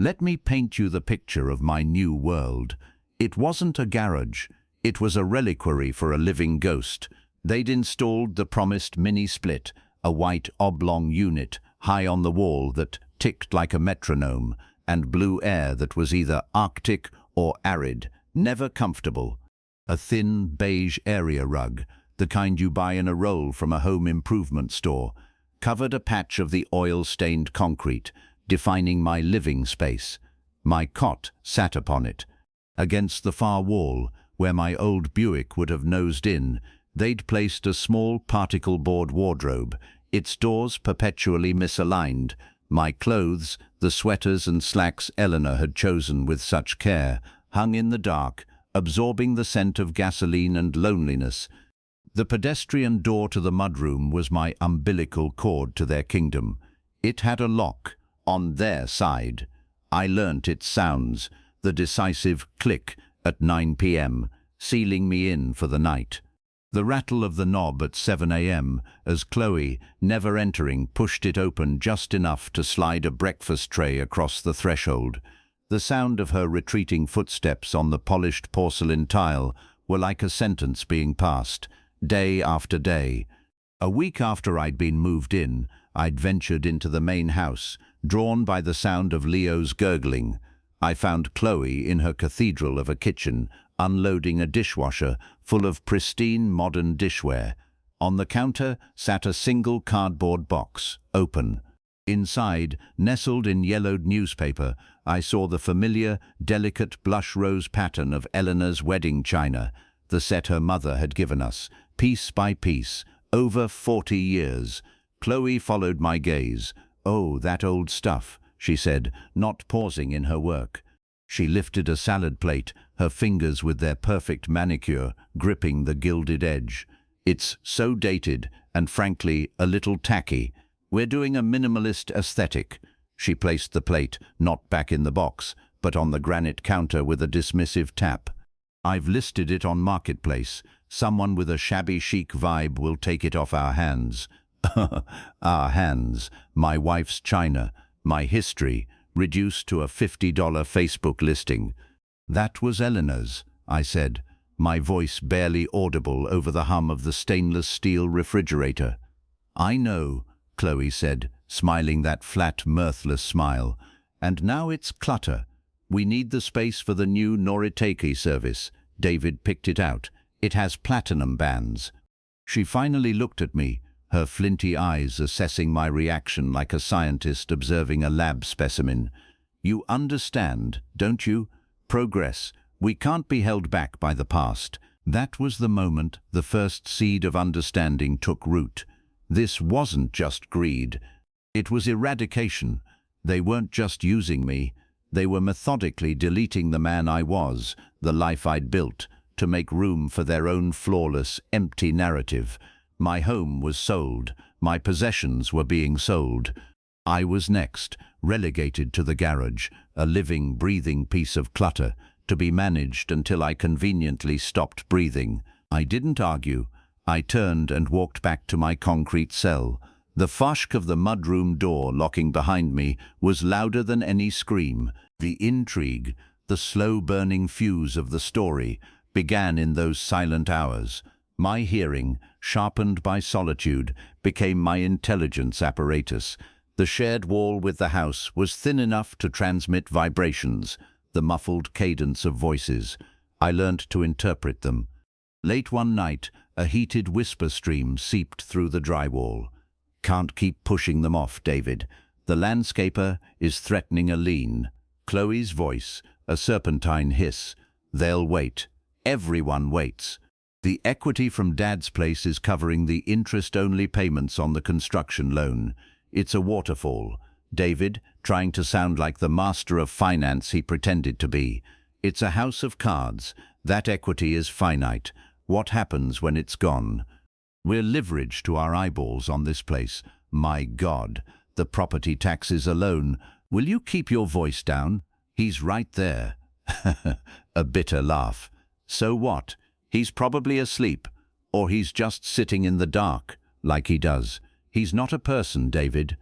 Let me paint you the picture of my new world. It wasn't a garage. It was a reliquary for a living ghost. They'd installed the promised mini-split, a white oblong unit high on the wall that ticked like a metronome, and blue air that was either arctic or arid, never comfortable. A thin beige area rug, the kind you buy in a roll from a home improvement store, covered a patch of the oil-stained concrete, defining my living space. My cot sat upon it. Against the far wall, where my old Buick would have nosed in, they'd placed a small particle-board wardrobe, its doors perpetually misaligned. My clothes, the sweaters and slacks Eleanor had chosen with such care, hung in the dark, absorbing the scent of gasoline and loneliness. The pedestrian door to the mudroom was my umbilical cord to their kingdom. It had a lock, on their side. I learnt its sounds, the decisive click at 9 p.m., sealing me in for the night. The rattle of the knob at 7 a.m. as Chloe, never entering, pushed it open just enough to slide a breakfast tray across the threshold. The sound of her retreating footsteps on the polished porcelain tile were like a sentence being passed, day after day. A week after I'd been moved in, I'd ventured into the main house, drawn by the sound of Leo's gurgling. I found Chloe in her cathedral of a kitchen, unloading a dishwasher full of pristine modern dishware. On the counter sat a single cardboard box, open. Inside, nestled in yellowed newspaper, I saw the familiar, delicate blush rose pattern of Eleanor's wedding china, the set her mother had given us, piece by piece, over 40 years. Chloe followed my gaze. "Oh, that old stuff," she said, not pausing in her work. She lifted a salad plate, her fingers with their perfect manicure gripping the gilded edge. "It's so dated and frankly a little tacky. We're doing a minimalist aesthetic." She placed the plate, not back in the box, but on the granite counter with a dismissive tap. "I've listed it on Marketplace. Someone with a shabby chic vibe will take it off our hands." Our hands, my wife's china, my history, reduced to a $50 Facebook listing. "That was Eleanor's," I said, my voice barely audible over the hum of the stainless steel refrigerator. "I know," Chloe said, smiling that flat, mirthless smile. "And now it's clutter. We need the space for the new Noritake service." David picked it out. "It has platinum bands." She finally looked at me, her flinty eyes assessing my reaction like a scientist observing a lab specimen. "You understand, don't you? Progress. We can't be held back by the past." That was the moment the first seed of understanding took root. This wasn't just greed. It was eradication. They weren't just using me. They were methodically deleting the man I was, the life I'd built, to make room for their own flawless, empty narrative. My home was sold. My possessions were being sold. I was next, relegated to the garage, a living, breathing piece of clutter, to be managed until I conveniently stopped breathing. I didn't argue. I turned and walked back to my concrete cell. The phushk of the mudroom door locking behind me was louder than any scream. The intrigue, the slow-burning fuse of the story, began in those silent hours. My hearing, sharpened by solitude, became my intelligence apparatus. The shared wall with the house was thin enough to transmit vibrations, the muffled cadence of voices. I learnt to interpret them. Late one night, a heated whisper stream seeped through the drywall. "Can't keep pushing them off, David. The landscaper is threatening a lien." Chloe's voice, a serpentine hiss. "They'll wait. Everyone waits. The equity from Dad's place is covering the interest-only payments on the construction loan. It's a waterfall." David, trying to sound like the master of finance he pretended to be. "It's a house of cards. That equity is finite. What happens when it's gone? We're leveraged to our eyeballs on this place. My God, the property taxes alone. Will you keep your voice down? He's right there." A bitter laugh. "So what? He's probably asleep, or he's just sitting in the dark, like he does. He's not a person, David.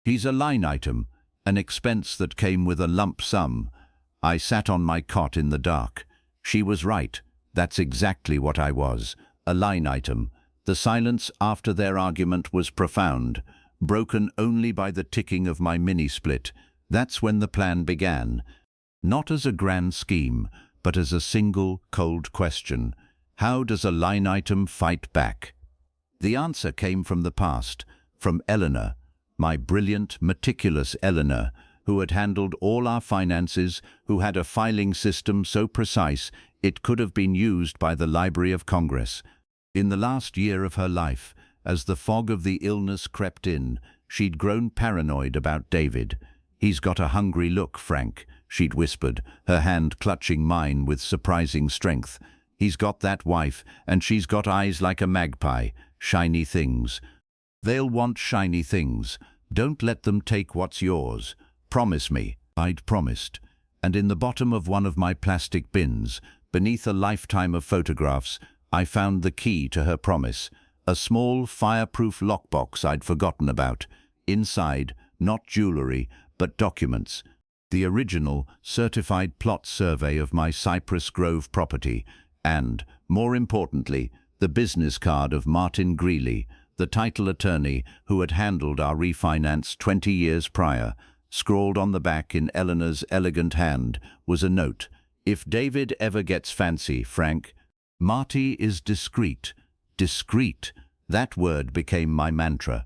He's a line item, an expense that came with a lump sum. I sat on my cot in the dark. She was right. That's exactly what I was, a line item. The silence after their argument was profound, broken only by the ticking of my mini-split. That's when the plan began. Not as a grand scheme, but as a single, cold question. How does a line item fight back? The answer came from the past, from Eleanor, my brilliant, meticulous Eleanor, who had handled all our finances, who had a filing system so precise it could have been used by the Library of Congress. In the last year of her life, as the fog of the illness crept in, she'd grown paranoid about David. "He's got a hungry look, Frank," she'd whispered, her hand clutching mine with surprising strength. "He's got that wife, and she's got eyes like a magpie, shiny things. They'll want shiny things. Don't let them take what's yours. Promise me." I'd promised, and in the bottom of one of my plastic bins, beneath a lifetime of photographs, I found the key to her promise, a small fireproof lockbox I'd forgotten about. Inside, not jewelry, but documents. The original, certified plot survey of my Cypress Grove property, and, more importantly, the business card of Martin Greeley, the title attorney who had handled our refinance 20 years prior. Scrawled on the back in Eleanor's elegant hand was a note: "If David ever gets fancy, Frank." Marty is discreet. Discreet. That word became my mantra.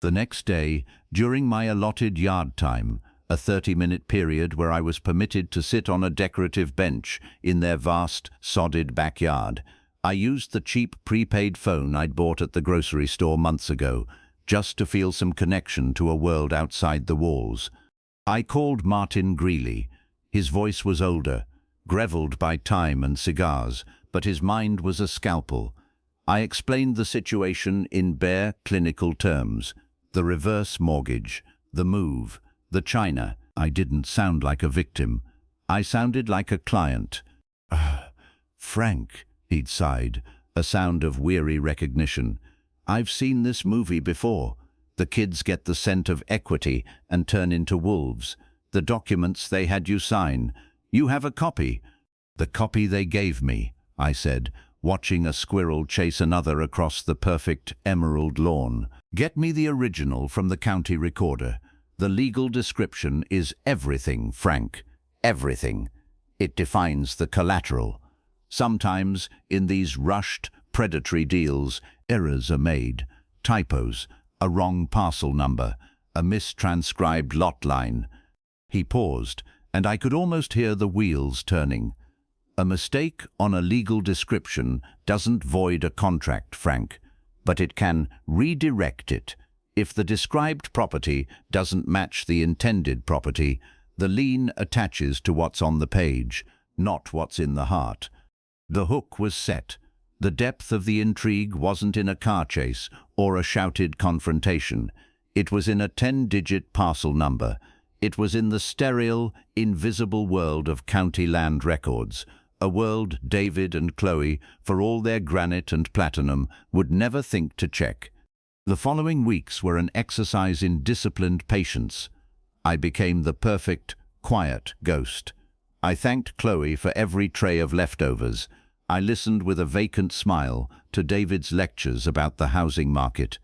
The next day, during my allotted yard time, a 30-minute period where I was permitted to sit on a decorative bench in their vast, sodded backyard, I used the cheap prepaid phone I'd bought at the grocery store months ago, just to feel some connection to a world outside the walls. I called Martin Greeley. His voice was older, gravelled by time and cigars, but his mind was a scalpel. I explained the situation in bare, clinical terms. The reverse mortgage, the move, the China. I didn't sound like a victim. I sounded like a client. "Frank," he'd sighed, a sound of weary recognition. "I've seen this movie before. The kids get the scent of equity and turn into wolves. The documents they had you sign. You have a copy." "The copy they gave me," I said, watching a squirrel chase another across the perfect emerald lawn. "Get me the original from the county recorder. The legal description is everything, Frank. Everything. It defines the collateral. Sometimes, in these rushed, predatory deals, errors are made. Typos, a wrong parcel number, a mistranscribed lot line." He paused, and I could almost hear the wheels turning. "A mistake on a legal description doesn't void a contract, Frank, but it can redirect it. If the described property doesn't match the intended property, the lien attaches to what's on the page, not what's in the heart." The hook was set. The depth of the intrigue wasn't in a car chase or a shouted confrontation. It was in a 10-digit parcel number. It was in the sterile, invisible world of county land records, a world David and Chloe, for all their granite and platinum, would never think to check. The following weeks were an exercise in disciplined patience. I became the perfect, quiet ghost. I thanked Chloe for every tray of leftovers. I listened with a vacant smile to David's lectures about the housing market.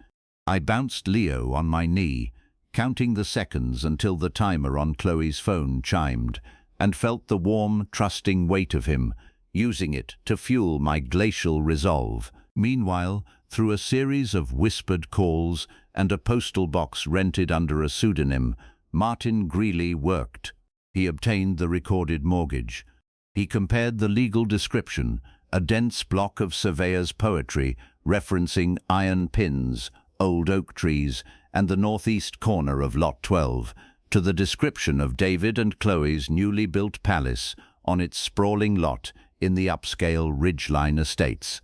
I bounced Leo on my knee, counting the seconds until the timer on Chloe's phone chimed, and felt the warm, trusting weight of him, using it to fuel my glacial resolve. Meanwhile, through a series of whispered calls and a postal box rented under a pseudonym, Martin Greeley worked. He obtained the recorded mortgage. He compared the legal description, a dense block of surveyor's poetry referencing iron pins, old oak trees, and the northeast corner of Lot 12, to the description of David and Chloe's newly built palace on its sprawling lot in the upscale Ridgeline Estates.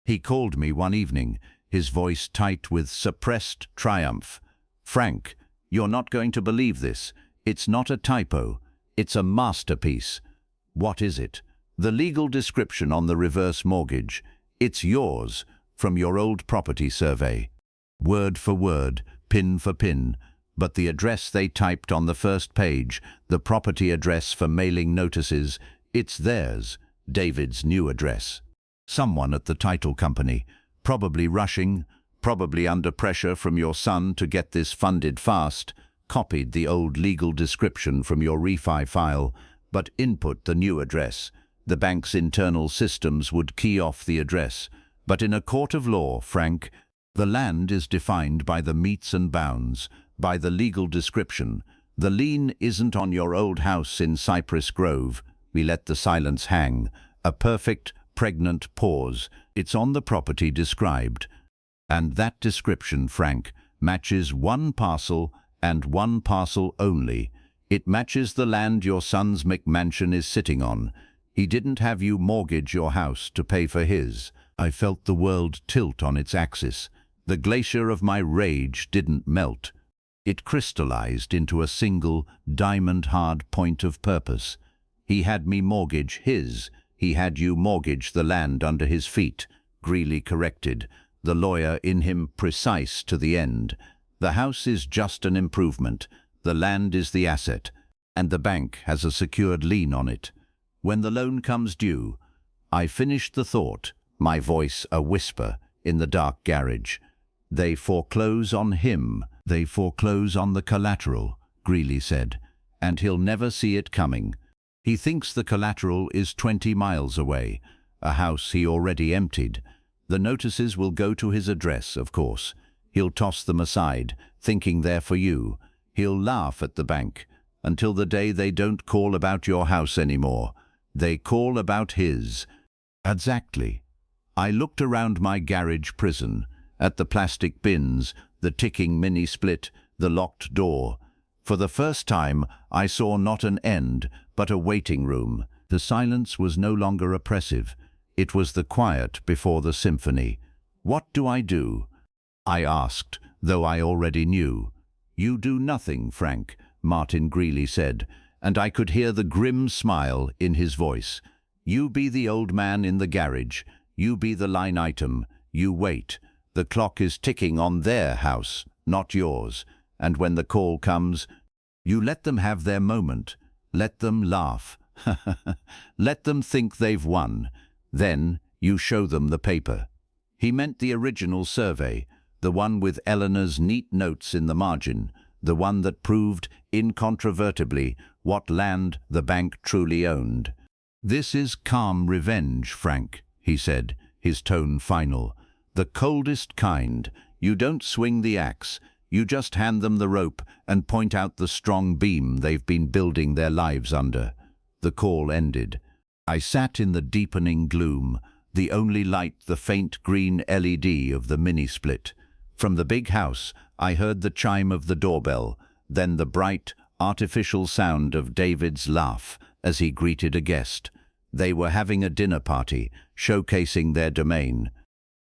He called me one evening, his voice tight with suppressed triumph. "Frank, you're not going to believe this. It's not a typo. It's a masterpiece." "What is it?" "The legal description on the reverse mortgage. It's yours, from your old property survey. Word for word, pin for pin. But the address they typed on the first page, the property address for mailing notices, it's theirs, David's new address. Someone at the title company, probably rushing, probably under pressure from your son to get this funded fast, copied the old legal description from your refi file, but input the new address. The bank's internal systems would key off the address. But in a court of law, Frank, the land is defined by the metes and bounds, by the legal description. The lien isn't on your old house in Cypress Grove. We let the silence hang. A perfect, pregnant pause. It's on the property described. And that description, Frank, matches one parcel and one parcel only. It matches the land your son's McMansion is sitting on. He didn't have you mortgage your house to pay for his. I felt the world tilt on its axis. The glacier of my rage didn't melt. It crystallized into a single, diamond-hard point of purpose. He had me mortgage his. He had you mortgage the land under his feet. Greeley corrected, the lawyer in him precise to the end. The house is just an improvement. The land is the asset, and the bank has a secured lien on it. When the loan comes due, I finished the thought, my voice a whisper in the dark garage. They foreclose on him. They foreclose on the collateral, Greeley said, and he'll never see it coming. He thinks the collateral is 20 miles away, a house he already emptied. The notices will go to his address, of course. He'll toss them aside, thinking they're for you. He'll laugh at the bank, until the day they don't call about your house anymore. They call about his. Exactly. I looked around my garage prison, at the plastic bins, the ticking mini-split, the locked door. For the first time, I saw not an end, but a waiting room. The silence was no longer oppressive. It was the quiet before the symphony. What do I do? I asked, though I already knew. You do nothing, Frank, Martin Greeley said, and I could hear the grim smile in his voice. You be the old man in the garage. You be the line item. You wait. The clock is ticking on their house, not yours. And when the call comes, you let them have their moment. Let them laugh. Let them think they've won. Then you show them the paper. He meant the original survey, the one with Eleanor's neat notes in the margin, the one that proved incontrovertibly what land the bank truly owned. This is calm revenge, Frank, he said, his tone final. The coldest kind. You don't swing the axe. You just hand them the rope and point out the strong beam they've been building their lives under. The call ended. I sat in the deepening gloom, the only light the faint green LED of the mini-split. From the big house, I heard the chime of the doorbell, then the bright, artificial sound of David's laugh as he greeted a guest. They were having a dinner party, showcasing their domain.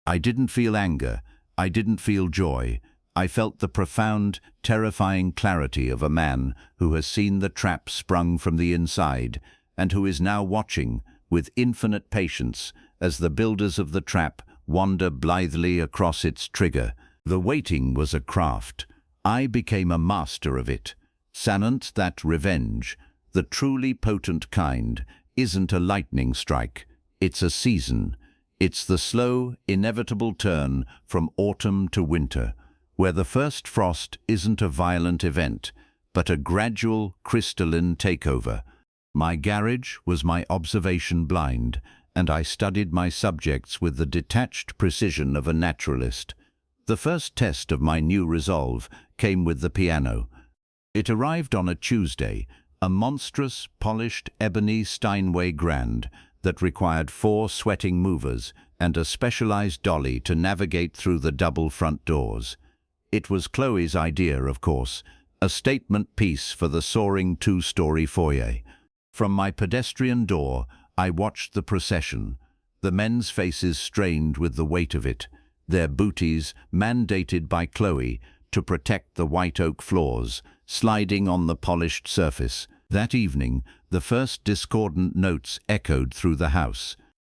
I didn't feel anger. I didn't feel joy. I felt the profound, terrifying clarity of a man who has seen the trap sprung from the inside and who is now watching, with infinite patience, as the builders of the trap wander blithely across its trigger. The waiting was a craft. I became a master of it. Sanant, that revenge, the truly potent kind, isn't a lightning strike. It's a season. It's the slow, inevitable turn from autumn to winter, where the first frost isn't a violent event, but a gradual, crystalline takeover. My garage was my observation blind, and I studied my subjects with the detached precision of a naturalist. The first test of my new resolve came with the piano. It arrived on a Tuesday, a monstrous, polished ebony Steinway grand that required 4 sweating movers and a specialized dolly to navigate through the double front doors. It was Chloe's idea, of course, a statement piece for the soaring 2-story foyer. From my pedestrian door, I watched the procession, the men's faces strained with the weight of it, their booties mandated by Chloe to protect the white oak floors, sliding on the polished surface. That evening, the first discordant notes echoed through the house.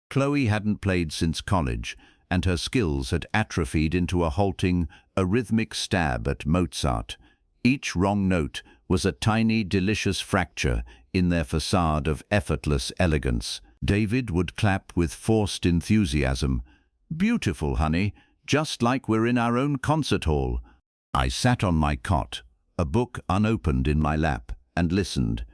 Chloe hadn't played since college, and her skills had atrophied into a halting, arrhythmic stab at Mozart. Each wrong note was a tiny, delicious fracture in their facade of effortless elegance. David would clap with forced enthusiasm. "Beautiful, honey, just like we're in our own concert hall." I sat on my cot, a book unopened in my lap, and listened.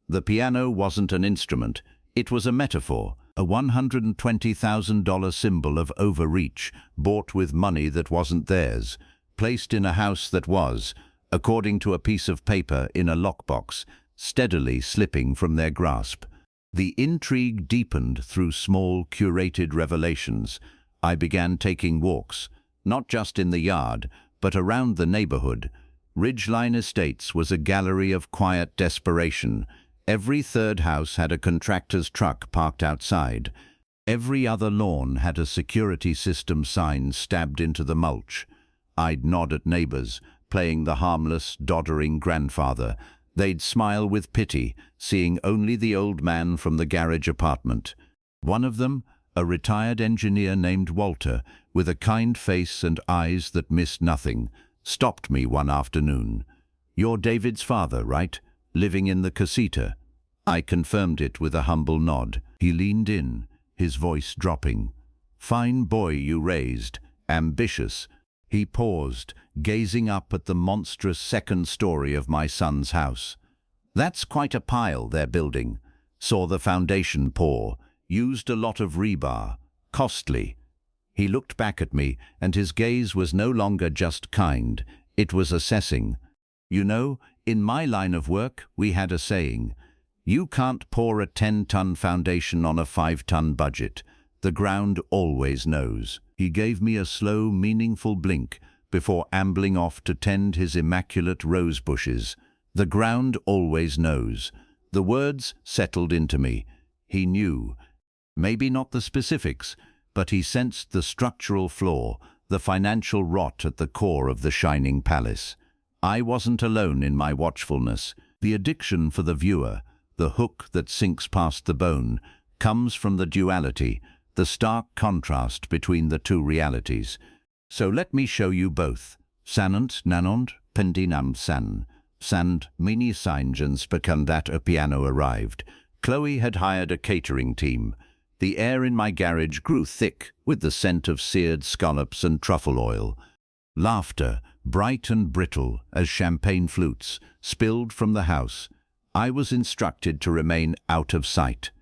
The piano wasn't an instrument, it was a metaphor, a $120,000 symbol of overreach, bought with money that wasn't theirs, placed in a house that was, according to a piece of paper in a lockbox, steadily slipping from their grasp. The intrigue deepened through small, curated revelations. I began taking walks, not just in the yard, but around the neighborhood. Ridgeline Estates was a gallery of quiet desperation. Every third house had a contractor's truck parked outside. Every other lawn had a security system sign stabbed into the mulch. I'd nod at neighbors, playing the harmless, doddering grandfather. They'd smile with pity, seeing only the old man from the garage apartment. One of them, a retired engineer named Walter, with a kind face and eyes that missed nothing, stopped me one afternoon. "You're David's father, right? Living in the casita?" I confirmed it with a humble nod. He leaned in, his voice dropping. "Fine boy you raised, ambitious." He paused, gazing up at the monstrous second story of my son's house. "That's quite a pile they're building. Saw the foundation pour. Used a lot of rebar. Costly." He looked back at me, and his gaze was no longer just kind. It was assessing. "You know, in my line of work, we had a saying. You can't pour a 10-ton foundation on a 5-ton budget. The ground always knows." He gave me a slow, meaningful blink before ambling off to tend his immaculate rose bushes. "The ground always knows." The words settled into me. He knew. Maybe not the specifics, but he sensed the structural flaw, the financial rot at the core of the shining palace. I wasn't alone in my watchfulness. The addiction for the viewer, the hook that sinks past the bone, comes from the duality, the stark contrast between the two realities. So let me show you both. Sanant nanond pendinam san. Sand mini singens that a piano arrived. Chloe had hired a catering team. The air in my garage grew thick with the scent of seared scallops and truffle oil. Laughter, bright and brittle as champagne flutes, spilled from the house. I was instructed to remain out of sight.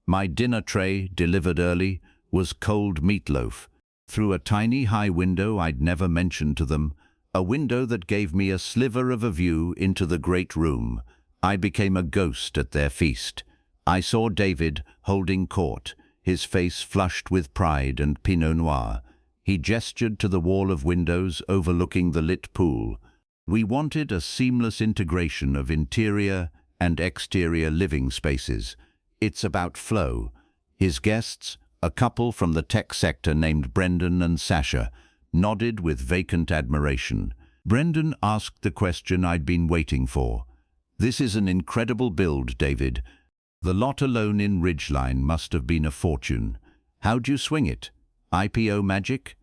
My dinner tray, delivered early, was cold meatloaf. Through a tiny high window I'd never mentioned to them, a window that gave me a sliver of a view into the great room, I became a ghost at their feast. I saw David holding court, his face flushed with pride and Pinot Noir. He gestured to the wall of windows overlooking the lit pool. We wanted a seamless integration of interior and exterior living spaces. It's about flow. His guests, a couple from the tech sector named Brendan and Sasha, nodded with vacant admiration. Brendan asked the question I'd been waiting for. "This is an incredible build, David. The lot alone in Ridgeline must have been a fortune. How'd you swing it? IPO magic?"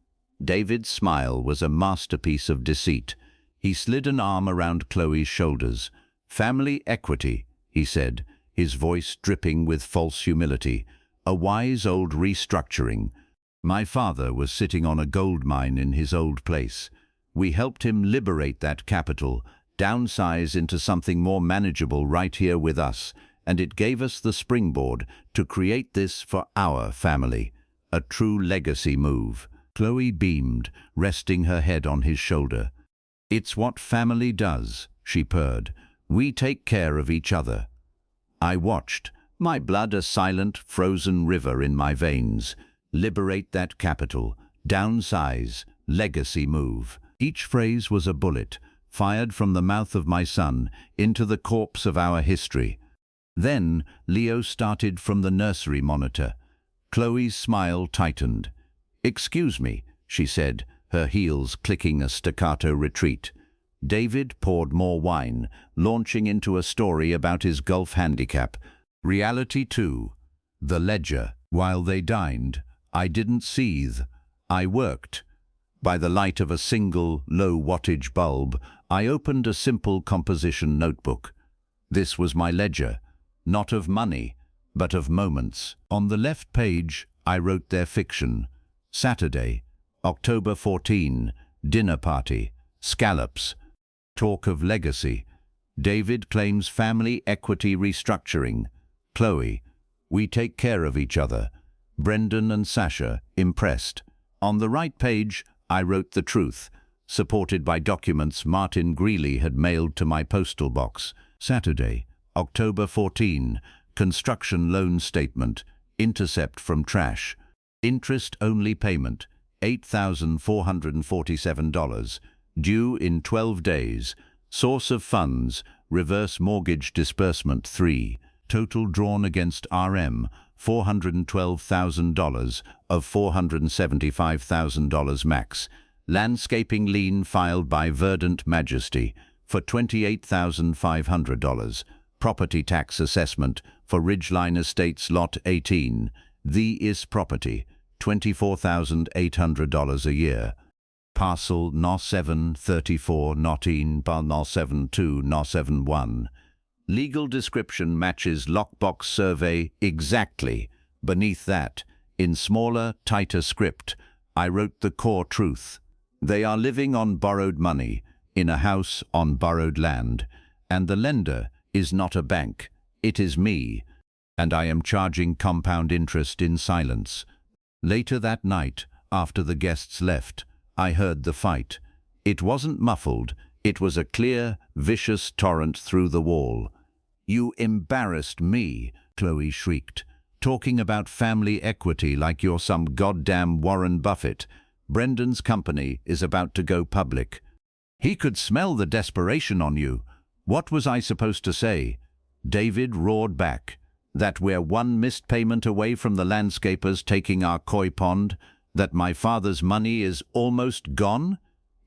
David's smile was a masterpiece of deceit. He slid an arm around Chloe's shoulders. "Family equity," he said, his voice dripping with false humility. "A wise old restructuring. My father was sitting on a gold mine in his old place. We helped him liberate that capital, downsize into something more manageable right here with us, and it gave us the springboard to create this for our family. A true legacy move." Chloe beamed, resting her head on his shoulder. "It's what family does," she purred. "We take care of each other." I watched, my blood a silent, frozen river in my veins. Liberate that capital, downsize, legacy move. Each phrase was a bullet, fired from the mouth of my son into the corpse of our history. Then Leo started from the nursery monitor. Chloe's smile tightened. "Excuse me," she said, her heels clicking a staccato retreat. David poured more wine, launching into a story about his golf handicap. Reality 2. The ledger. While they dined, I didn't seethe. I worked. By the light of a single, low-wattage bulb, I opened a simple composition notebook. This was my ledger, not of money, but of moments. On the left page, I wrote their fiction. Saturday, October 14, dinner party, scallops, talk of legacy. David claims family equity restructuring. Chloe, we take care of each other. Brendan and Sasha, impressed. On the right page, I wrote the truth, supported by documents Martin Greeley had mailed to my postal box. Saturday, October 14, construction loan statement, intercept from trash. Interest-only payment, $8,447, due in 12 days. Source of funds, reverse mortgage disbursement 3. Total drawn against RM, $412,000 of $475,000 max. Landscaping lien filed by Verdant Majesty for $28,500. Property tax assessment for Ridgeline Estates Lot 18. The is property, $24,800 a year. Parcel No 734 Notin Bal No 72 No 71. Legal description matches lockbox survey exactly. Beneath that, in smaller, tighter script, I wrote the core truth. They are living on borrowed money, in a house on borrowed land, and the lender is not a bank, it is me, and I am charging compound interest in silence. Later that night, after the guests left, I heard the fight. It wasn't muffled, it was a clear, vicious torrent through the wall. "You embarrassed me," Chloe shrieked, "talking about family equity like you're some goddamn Warren Buffett. Brendan's company is about to go public. He could smell the desperation on you. What was I supposed to say?" David roared back, "That we're one missed payment away from the landscapers taking our koi pond? That my father's money is almost gone?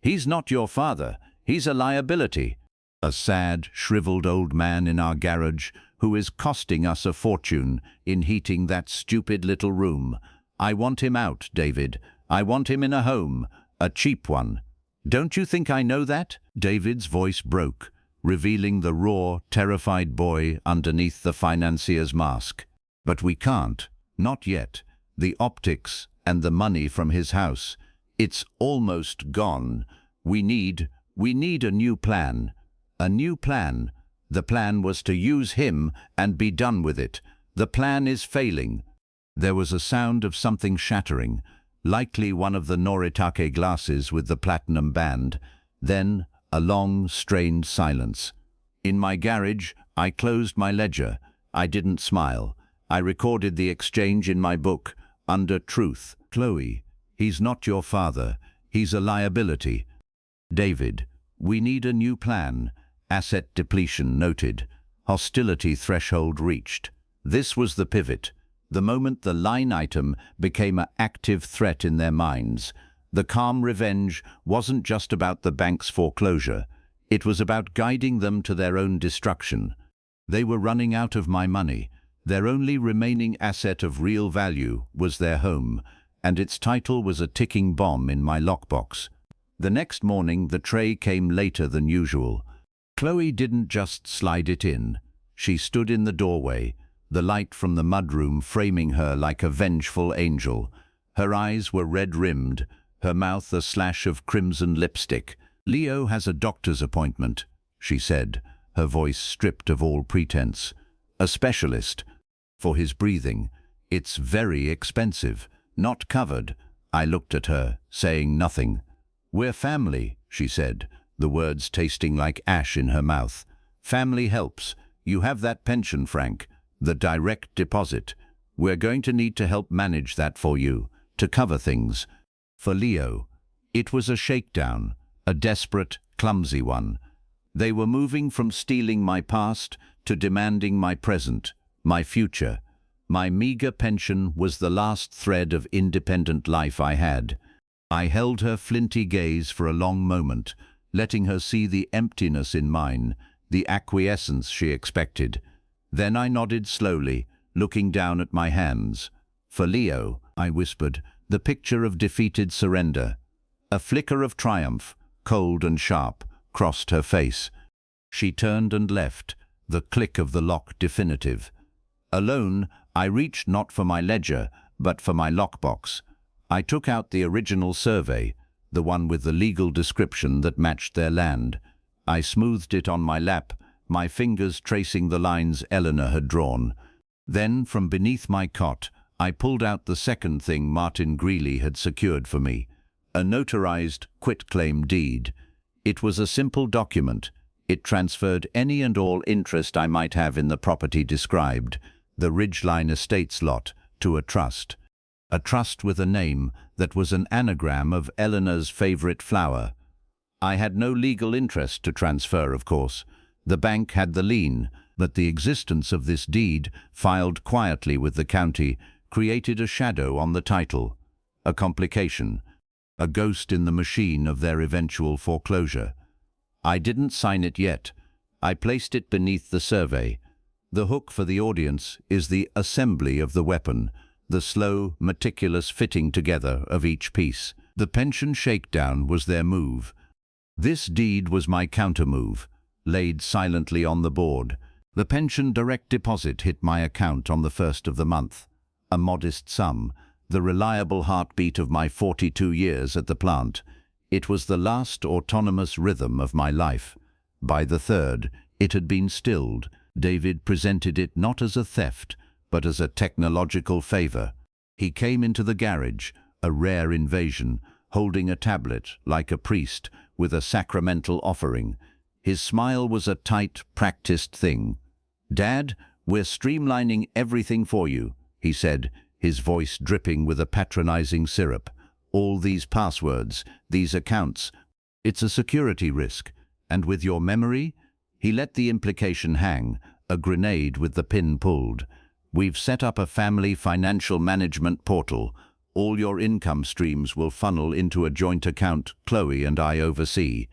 He's not your father. He's a liability. A sad, shriveled old man in our garage who is costing us a fortune in heating that stupid little room. I want him out, David. I want him in a home, a cheap one. Don't you think I know that?" David's voice broke, revealing the raw, terrified boy underneath the financier's mask. "But we can't. Not yet. The optics and the money from his house. It's almost gone. We need a new plan. A new plan. The plan was to use him and be done with it. The plan is failing." There was a sound of something shattering, likely one of the Noritake glasses with the platinum band. Then a long, strained silence. In my garage, I closed my ledger. I didn't smile. I recorded the exchange in my book, under truth. "Chloe, he's not your father. He's a liability." "David, we need a new plan." Asset depletion noted. Hostility threshold reached. This was the pivot. The moment the line item became an active threat in their minds. The calm revenge wasn't just about the bank's foreclosure. It was about guiding them to their own destruction. They were running out of my money. Their only remaining asset of real value was their home, and its title was a ticking bomb in my lockbox. The next morning, the tray came later than usual. Chloe didn't just slide it in. She stood in the doorway, the light from the mudroom framing her like a vengeful angel. Her eyes were red-rimmed, her mouth a slash of crimson lipstick. "Leo has a doctor's appointment," she said, her voice stripped of all pretense. "A specialist. For his breathing. It's very expensive. Not covered." I looked at her, saying nothing. "We're family," she said, the words tasting like ash in her mouth. "Family helps. You have that pension, Frank. The direct deposit. We're going to need to help manage that for you, to cover things." For Leo, it was a shakedown, a desperate, clumsy one. They were moving from stealing my past to demanding my present, my future. My meager pension was the last thread of independent life I had. I held her flinty gaze for a long moment, letting her see the emptiness in mine, the acquiescence she expected. Then I nodded slowly, looking down at my hands. "For Leo," I whispered, "the picture of defeated surrender. A flicker of triumph, cold and sharp, crossed her face. She turned and left, the click of the lock definitive. Alone, I reached not for my ledger, but for my lockbox. I took out the original survey, the one with the legal description that matched their land. I smoothed it on my lap, my fingers tracing the lines Eleanor had drawn. Then, from beneath my cot, I pulled out the second thing Martin Greeley had secured for me, a notarized quitclaim deed. It was a simple document. It transferred any and all interest I might have in the property described, the Ridgeline Estates lot, to a trust. A trust with a name that was an anagram of Eleanor's favorite flower. I had no legal interest to transfer, of course. The bank had the lien, but the existence of this deed, filed quietly with the county, created a shadow on the title, a complication, a ghost in the machine of their eventual foreclosure. I didn't sign it yet. I placed it beneath the survey. The hook for the audience is the assembly of the weapon, the slow, meticulous fitting together of each piece. The pension shakedown was their move. This deed was my counter-move, laid silently on the board. The pension direct deposit hit my account on the 1st of the month. A modest sum, the reliable heartbeat of my 42 years at the plant. It was the last autonomous rhythm of my life. By the 3rd, it had been stilled. David presented it not as a theft, but as a technological favor. He came into the garage, a rare invasion, holding a tablet, like a priest, with a sacramental offering. His smile was a tight, practiced thing. "Dad, we're streamlining everything for you," he said, his voice dripping with a patronizing syrup. "All these passwords, these accounts, it's a security risk. And with your memory?" He let the implication hang, a grenade with the pin pulled. "We've set up a family financial management portal. All your income streams will funnel into a joint account Chloe and I oversee.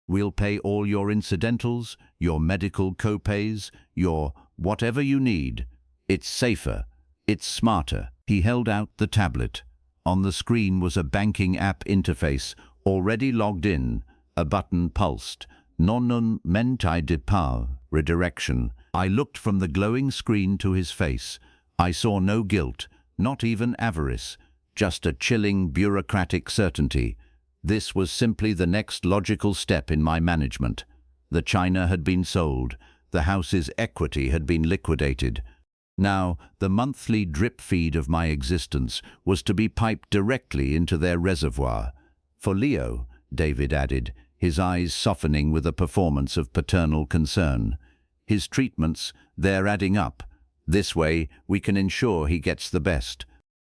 We'll pay all your incidentals, your medical co-pays, your whatever you need. It's safer. It's smarter." He held out the tablet. On the screen was a banking app interface, already logged in. A button pulsed. "Non menti de par," redirection. I looked from the glowing screen to his face. I saw no guilt, not even avarice, just a chilling bureaucratic certainty. This was simply the next logical step in my management. The china had been sold. The house's equity had been liquidated. Now, the monthly drip feed of my existence was to be piped directly into their reservoir. "For Leo," David added, his eyes softening with a performance of paternal concern. "His treatments, they're adding up. This way, we can ensure he gets the best."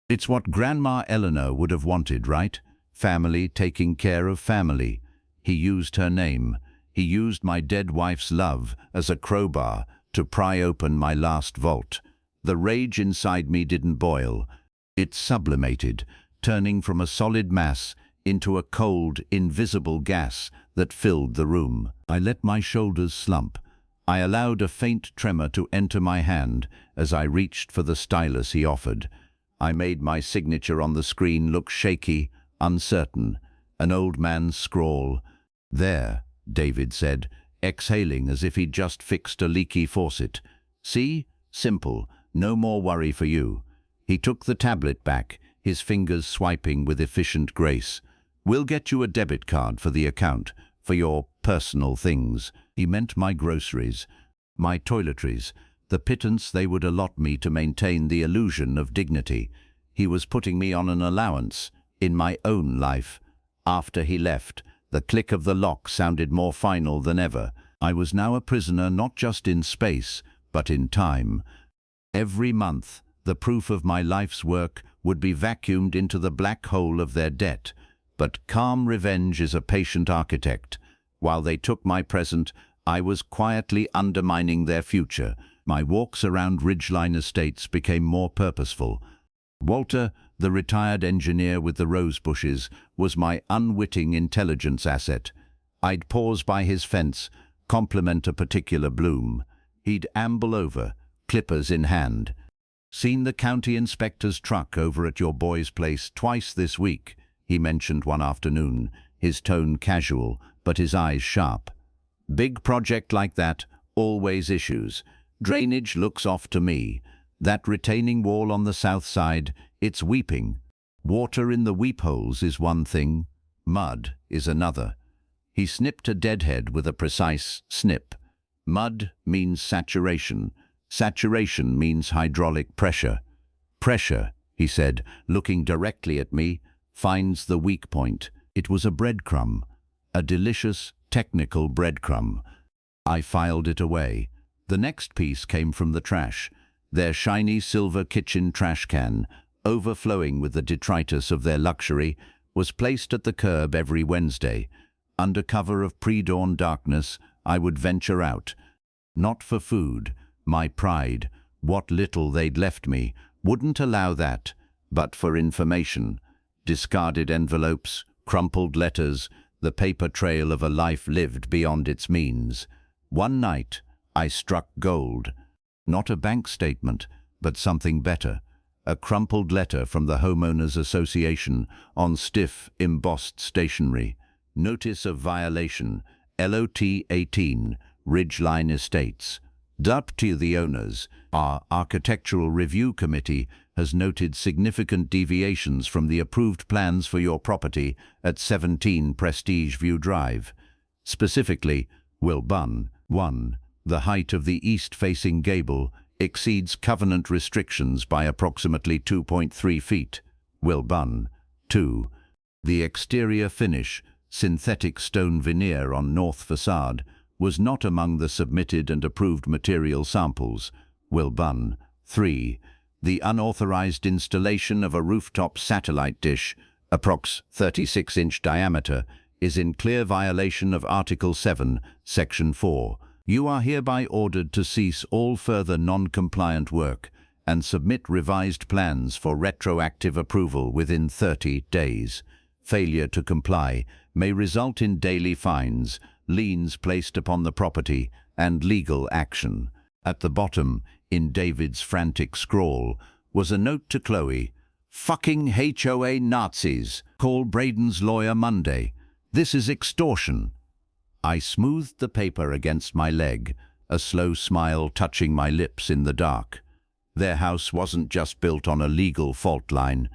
It's what Grandma Eleanor would have wanted, right? Family taking care of family. He used her name. He used my dead wife's love as a crowbar to pry open my last vault. The rage inside me didn't boil. It sublimated, turning from a solid mass into a cold, invisible gas that filled the room. I let my shoulders slump. I allowed a faint tremor to enter my hand as I reached for the stylus he offered. I made my signature on the screen look shaky, uncertain. An old man's scrawl. "There," David said, exhaling as if he'd just fixed a leaky faucet. "See? Simple. No more worry for you." He took the tablet back, his fingers swiping with efficient grace. "We'll get you a debit card for the account, for your personal things." He meant my groceries, my toiletries, the pittance they would allot me to maintain the illusion of dignity. He was putting me on an allowance in my own life. After he left, the click of the lock sounded more final than ever. I was now a prisoner not just in space, but in time. Every month, the proof of my life's work would be vacuumed into the black hole of their debt. But calm revenge is a patient architect. While they took my present, I was quietly undermining their future. My walks around Ridgeline Estates became more purposeful. Walter, the retired engineer with the rose bushes, was my unwitting intelligence asset. I'd pause by his fence, compliment a particular bloom. He'd amble over, clippers in hand. "Seen the county inspector's truck over at your boy's place twice this week," he mentioned one afternoon, his tone casual, but his eyes sharp. Big project like that, always issues. Drainage looks off to me. That retaining wall on the south side, it's weeping. Water in the weep holes is one thing, mud is another. He snipped a deadhead with a precise snip. Mud means saturation. Saturation means hydraulic pressure. Pressure, he said, looking directly at me, finds the weak point. It was a breadcrumb, a delicious, technical breadcrumb. I filed it away. The next piece came from the trash, their shiny silver kitchen trash can, overflowing with the detritus of their luxury, was placed at the curb every Wednesday. Under cover of pre-dawn darkness, I would venture out. Not for food. My pride, what little they'd left me, wouldn't allow that, but for information. Discarded envelopes, crumpled letters, the paper trail of a life lived beyond its means. One night, I struck gold. Not a bank statement, but something better. A crumpled letter from the Homeowners Association on stiff, embossed stationery. Notice of violation, LOT 18, Ridgeline Estates. Up to the owners, our Architectural Review Committee has noted significant deviations from the approved plans for your property at 17 Prestige View Drive. Specifically, Will Bunn, 1. The height of the east-facing gable exceeds covenant restrictions by approximately 2.3 feet. Will Bunn, 2. The exterior finish, synthetic stone veneer on north facade, was not among the submitted and approved material samples. Will Bunn, 3. The unauthorized installation of a rooftop satellite dish, approx 36-inch diameter, is in clear violation of Article 7, Section 4. You are hereby ordered to cease all further non-compliant work and submit revised plans for retroactive approval within 30 days. Failure to comply may result in daily fines, liens placed upon the property, and legal action. At the bottom, in David's frantic scrawl, was a note to Chloe. Fucking HOA Nazis. Call Braden's lawyer Monday. This is extortion. I smoothed the paper against my leg, a slow smile touching my lips in the dark. Their house wasn't just built on a legal fault line.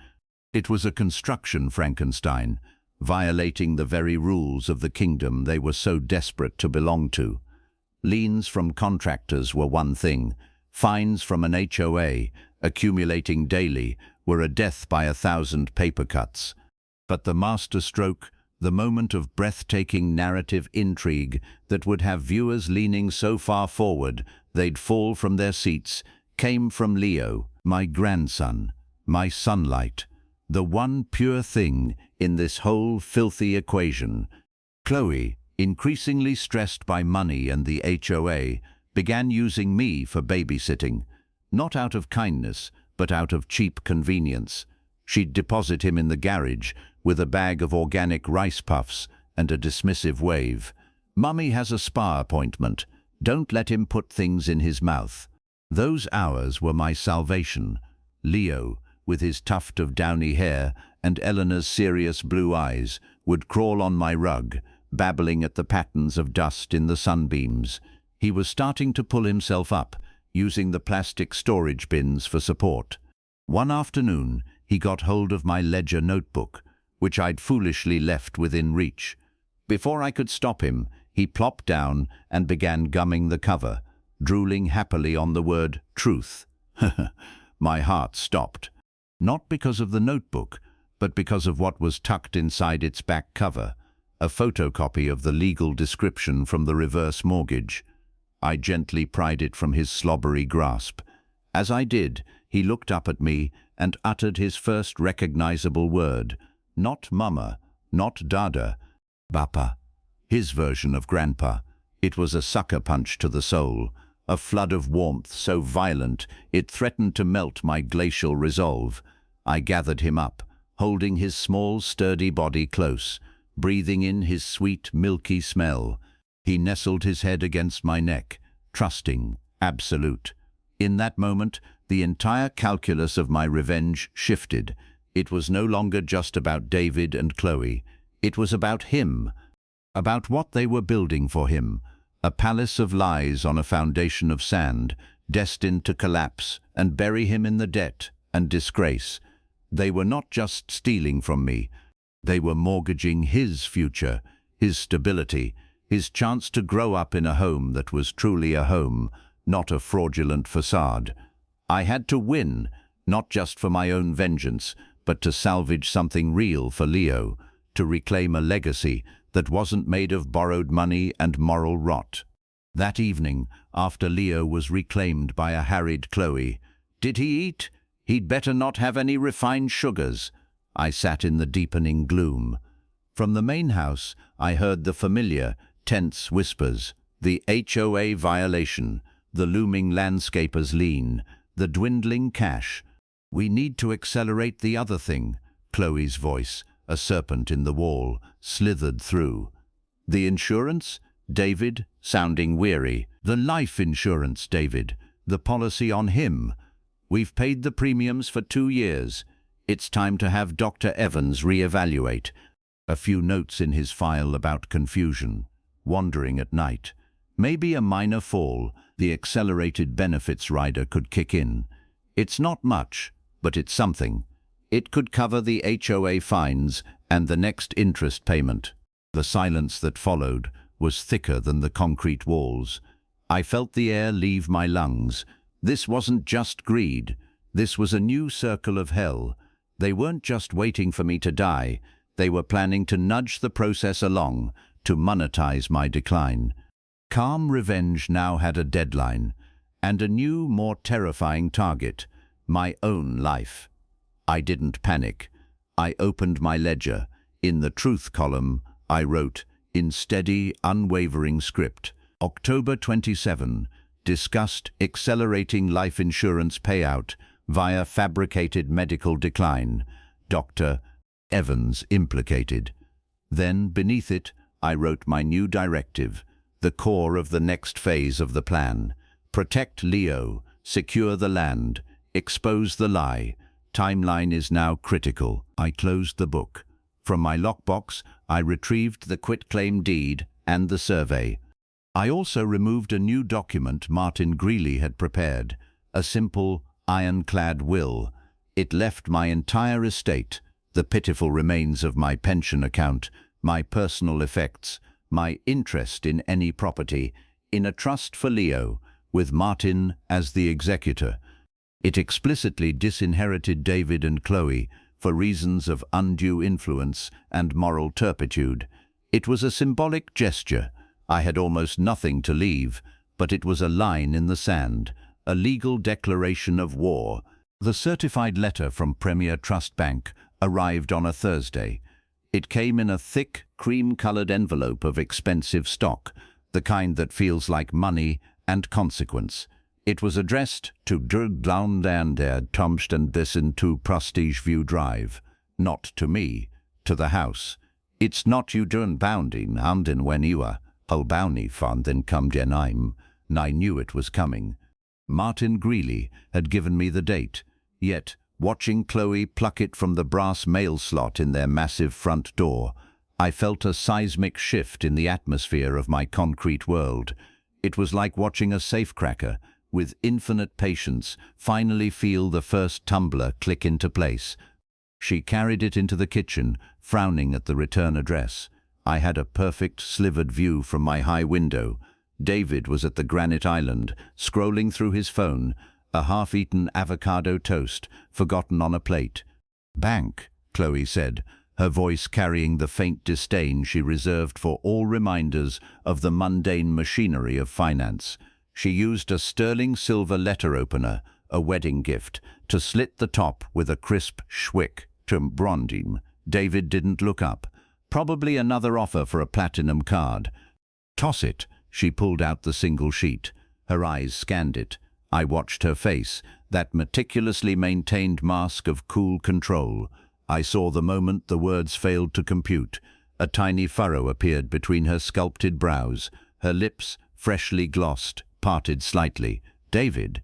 It was a construction Frankenstein, violating the very rules of the kingdom they were so desperate to belong to. Liens from contractors were one thing. Fines from an HOA, accumulating daily, were a death by 1,000 paper cuts. But the masterstroke, the moment of breathtaking narrative intrigue that would have viewers leaning so far forward they'd fall from their seats, came from Leo, my grandson, my sunlight, the one pure thing in this whole filthy equation. Chloe, increasingly stressed by money and the HOA, began using me for babysitting, not out of kindness, but out of cheap convenience. She'd deposit him in the garage with a bag of organic rice puffs and a dismissive wave. Mummy has a spa appointment. Don't let him put things in his mouth. Those hours were my salvation. Leo, with his tuft of downy hair and Eleanor's serious blue eyes, would crawl on my rug, babbling at the patterns of dust in the sunbeams. He was starting to pull himself up, using the plastic storage bins for support. One afternoon, he got hold of my ledger notebook, which I'd foolishly left within reach. Before I could stop him, he plopped down and began gumming the cover, drooling happily on the word truth. My heart stopped. Not because of the notebook, but because of what was tucked inside its back cover, a photocopy of the legal description from the reverse mortgage. I gently pried it from his slobbery grasp. As I did, he looked up at me and uttered his first recognizable word. Not mama, not dada, bappa. His version of grandpa. It was a sucker punch to the soul, a flood of warmth so violent it threatened to melt my glacial resolve. I gathered him up, holding his small, sturdy body close, breathing in his sweet, milky smell. He nestled his head against my neck, trusting, absolute. In that moment, the entire calculus of my revenge shifted. It was no longer just about David and Chloe. It was about him, about what they were building for him, A palace of lies on a foundation of sand, destined to collapse and bury him in the debt and disgrace. They were not just stealing from me. They were mortgaging his future, his stability, his chance to grow up in a home that was truly a home, not a fraudulent facade. I had to win, not just for my own vengeance, but to salvage something real for Leo, to reclaim a legacy that wasn't made of borrowed money and moral rot. That evening, after Leo was reclaimed by a harried Chloe, "Did he eat? He'd better not have any refined sugars." I sat in the deepening gloom. From the main house, I heard the familiar, tense whispers, the HOA violation, the looming landscaper's lien, the dwindling cash. "We need to accelerate the other thing," Chloe's voice, a serpent in the wall, slithered through. "The insurance?" David, sounding weary. "The life insurance, David. The policy on him. We've paid the premiums for 2 years. It's time to have Dr. Evans reevaluate." A few notes in his file about confusion. Wandering at night. Maybe a minor fall, the accelerated benefits rider could kick in. It's not much, but it's something. It could cover the HOA fines and the next interest payment. The silence that followed was thicker than the concrete walls. I felt the air leave my lungs. This wasn't just greed. This was a new circle of hell. They weren't just waiting for me to die. They were planning to nudge the process along, to monetize my decline. Calm revenge now had a deadline, and a new, more terrifying target, my own life. I didn't panic. I opened my ledger. In the truth column, I wrote, in steady, unwavering script, October 27, discussed accelerating life insurance payout via fabricated medical decline. Dr. Evans implicated. Then, beneath it, I wrote my new directive, the core of the next phase of the plan. Protect Leo, secure the land, expose the lie. Timeline is now critical. I closed the book. From my lockbox, I retrieved the quitclaim deed and the survey. I also removed a new document Martin Greeley had prepared, a simple, ironclad will. It left my entire estate, the pitiful remains of my pension account, my personal effects, my interest in any property, in a trust for Leo, with Martin as the executor. It explicitly disinherited David and Chloe for reasons of undue influence and moral turpitude. It was a symbolic gesture. I had almost nothing to leave, but it was a line in the sand, a legal declaration of war. The certified letter from Premier Trust Bank arrived on a Thursday. It came in a thick, cream-colored envelope of expensive stock, the kind that feels like money and consequence. It was addressed to der Tomsten dessen to Prestige View Drive. Not to me, to the house. "It's not you done bounding handen when you are bounty fund then come denim." I knew it was coming. Martin Greeley had given me the date, yet, watching Chloe pluck it from the brass mail slot in their massive front door, I felt a seismic shift in the atmosphere of my concrete world. It was like watching a safecracker, with infinite patience, finally feel the first tumbler click into place. She carried it into the kitchen, frowning at the return address. I had a perfect slivered view from my high window. David was at the granite island, scrolling through his phone, a half-eaten avocado toast, forgotten on a plate. "Bank," Chloe said, her voice carrying the faint disdain she reserved for all reminders of the mundane machinery of finance. She used a sterling silver letter opener, a wedding gift, to slit the top with a crisp schwick to Brondim. David didn't look up. Probably another offer for a platinum card. "Toss it." She pulled out the single sheet. Her eyes scanned it. I watched her face, that meticulously maintained mask of cool control. I saw the moment the words failed to compute. A tiny furrow appeared between her sculpted brows. Her lips, freshly glossed, parted slightly. "David."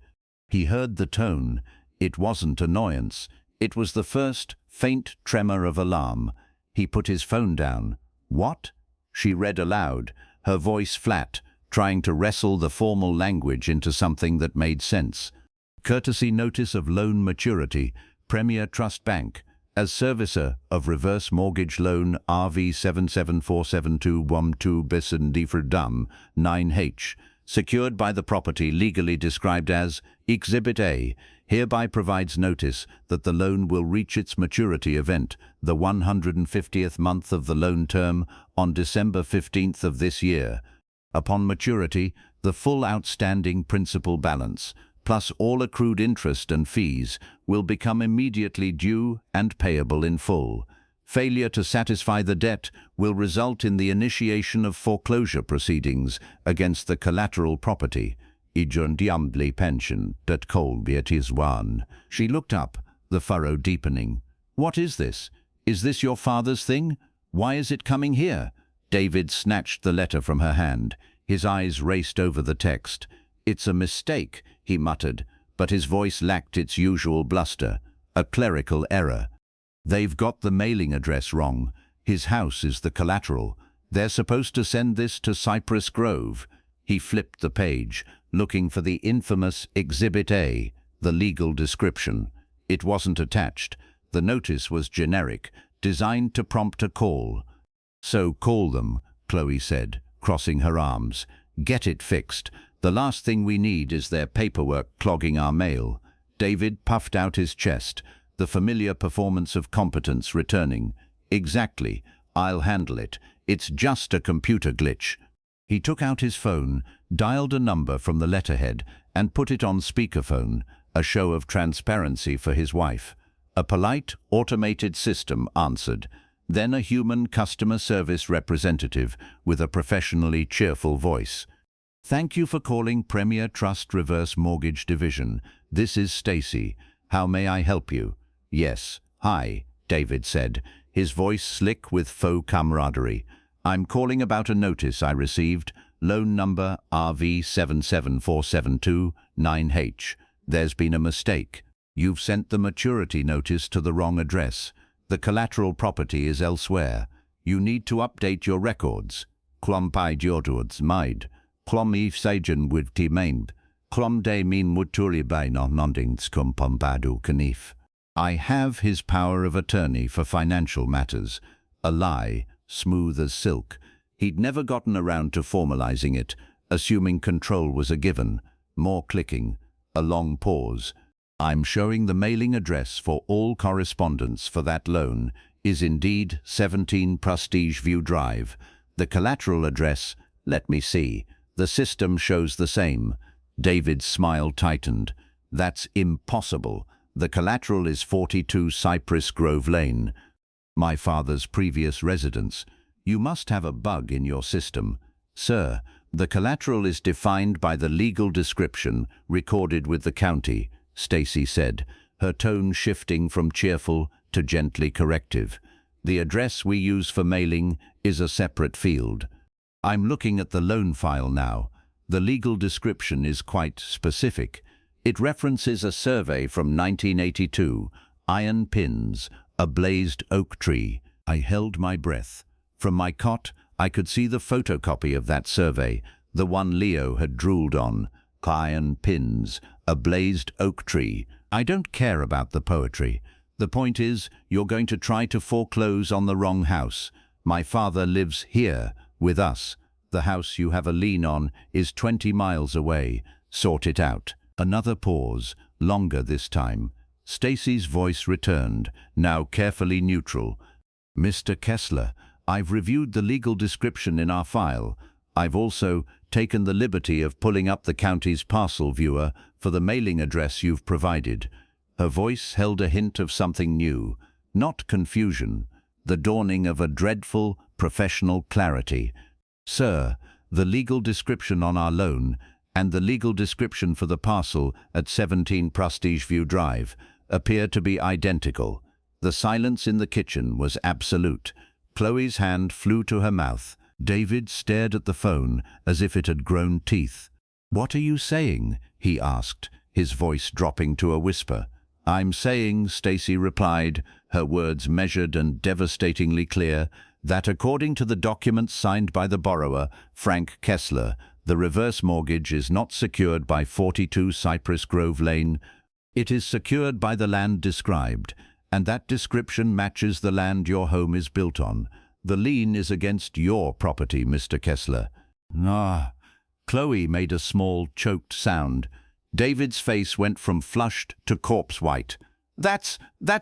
He heard the tone. It wasn't annoyance. It was the first faint tremor of alarm. He put his phone down. "What?" She read aloud, her voice flat, trying to wrestle the formal language into something that made sense. Courtesy notice of loan maturity, Premier Trust Bank. As servicer of reverse mortgage loan RV 774721 Bison Defredum 9H, secured by the property legally described as Exhibit A, hereby provides notice that the loan will reach its maturity event, the 150th month of the loan term, on December 15th of this year. Upon maturity, the full outstanding principal balance, plus all accrued interest and fees, will become immediately due and payable in full. Failure to satisfy the debt will result in the initiation of foreclosure proceedings against the collateral property. Ijondiambly pension that Colbiet is one. She looked up, the furrow deepening. What is this? Is this your father's thing? Why is it coming here? David snatched the letter from her hand. His eyes raced over the text. It's a mistake, he muttered, but his voice lacked its usual bluster. A clerical error. They've got the mailing address wrong. His house is the collateral. They're supposed to send this to Cypress Grove. He flipped the page, looking for the infamous Exhibit A, the legal description. It wasn't attached. The notice was generic, designed to prompt a call. So call them, Chloe said, crossing her arms. Get it fixed. The last thing we need is their paperwork clogging our mail. David puffed out his chest, the familiar performance of competence returning. Exactly. I'll handle it. It's just a computer glitch. He took out his phone, dialed a number from the letterhead, and put it on speakerphone, a show of transparency for his wife. A polite, automated system answered. Then a human customer service representative with a professionally cheerful voice. Thank you for calling Premier Trust Reverse Mortgage Division. This is Stacy. How may I help you? Yes. Hi, David said, his voice slick with faux camaraderie. I'm calling about a notice I received, loan number RV 77472 9H. There's been a mistake. You've sent the maturity notice to the wrong address. The collateral property is elsewhere. You need to update your records. Klompai Jordords Maid. Klom Eve Sajan with Timamed. Klom de min muturi by nondings kumpombadu kanif. I have his power of attorney for financial matters. A lie, smooth as silk. He'd never gotten around to formalizing it, assuming control was a given. More clicking. A long pause. I'm showing the mailing address for all correspondence for that loan is indeed 17 Prestige View Drive. The collateral address, let me see. The system shows the same. David's smile tightened. That's impossible. The collateral is 42 Cypress Grove Lane, my father's previous residence. You must have a bug in your system. Sir, the collateral is defined by the legal description recorded with the county, Stacy said, her tone shifting from cheerful to gently corrective. The address we use for mailing is a separate field. I'm looking at the loan file now. The legal description is quite specific. It references a survey from 1982, iron pins, a blazed oak tree. I held my breath. From my cot, I could see the photocopy of that survey, the one Leo had drooled on. Iron pins, a blazed oak tree. I don't care about the poetry. The point is, you're going to try to foreclose on the wrong house. My father lives here, with us. The house you have a lien on is 20 miles away. Sort it out. Another pause, longer this time. Stacy's voice returned, now carefully neutral. Mr. Kessler, I've reviewed the legal description in our file. I've also taken the liberty of pulling up the county's parcel viewer for the mailing address you've provided. Her voice held a hint of something new, not confusion, the dawning of a dreadful, professional clarity. Sir, the legal description on our loan and the legal description for the parcel at 17 Prestige View Drive appear to be identical. The silence in the kitchen was absolute. Chloe's hand flew to her mouth. David stared at the phone as if it had grown teeth. "What are you saying?" he asked, his voice dropping to a whisper. "I'm saying," Stacy replied, her words measured and devastatingly clear, "that according to the documents signed by the borrower, Frank Kessler, The reverse mortgage is not secured by 42 Cypress Grove Lane. It is secured by the land described, and that description matches the land your home is built on. The lien is against your property, Mr. Kessler." "Ah." Chloe made a small, choked sound. David's face went from flushed to corpse white. That's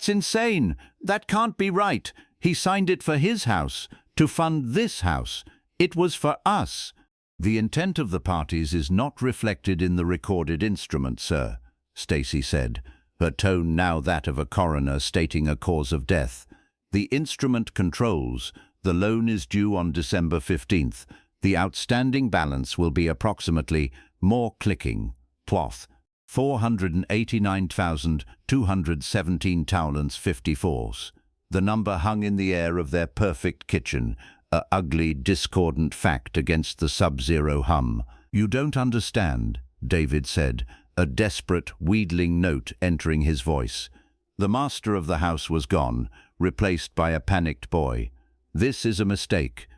insane. That can't be right. He signed it for his house, to fund this house. It was for us." "The intent of the parties is not reflected in the recorded instrument, sir," Stacy said, her tone now that of a coroner stating a cause of death. "The instrument controls. The loan is due on December 15th. The outstanding balance will be approximately, more clicking, ploth, 489,217 talents 54s. The number hung in the air of their perfect kitchen, a ugly, discordant fact against the sub-zero hum. "You don't understand," David said, a desperate, wheedling note entering his voice. The master of the house was gone, replaced by a panicked boy. "This is a mistake.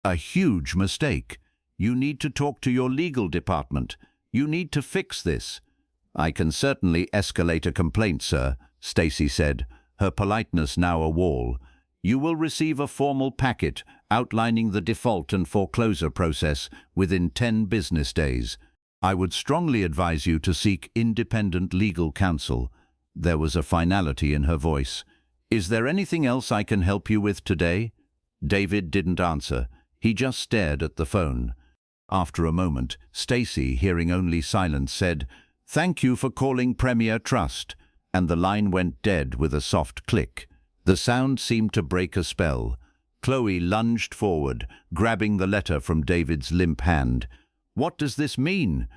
A huge mistake. You need to talk to your legal department. You need to fix this." "I can certainly escalate a complaint, sir," Stacy said, her politeness now a wall. "You will receive a formal packet outlining the default and foreclosure process within 10 business days. I would strongly advise you to seek independent legal counsel." There was a finality in her voice. "Is there anything else I can help you with today?" David didn't answer. He just stared at the phone. After a moment, Stacy, hearing only silence, said, "Thank you for calling Premier Trust," and the line went dead with a soft click. The sound seemed to break a spell. Chloe lunged forward, grabbing the letter from David's limp hand. "What does this mean?"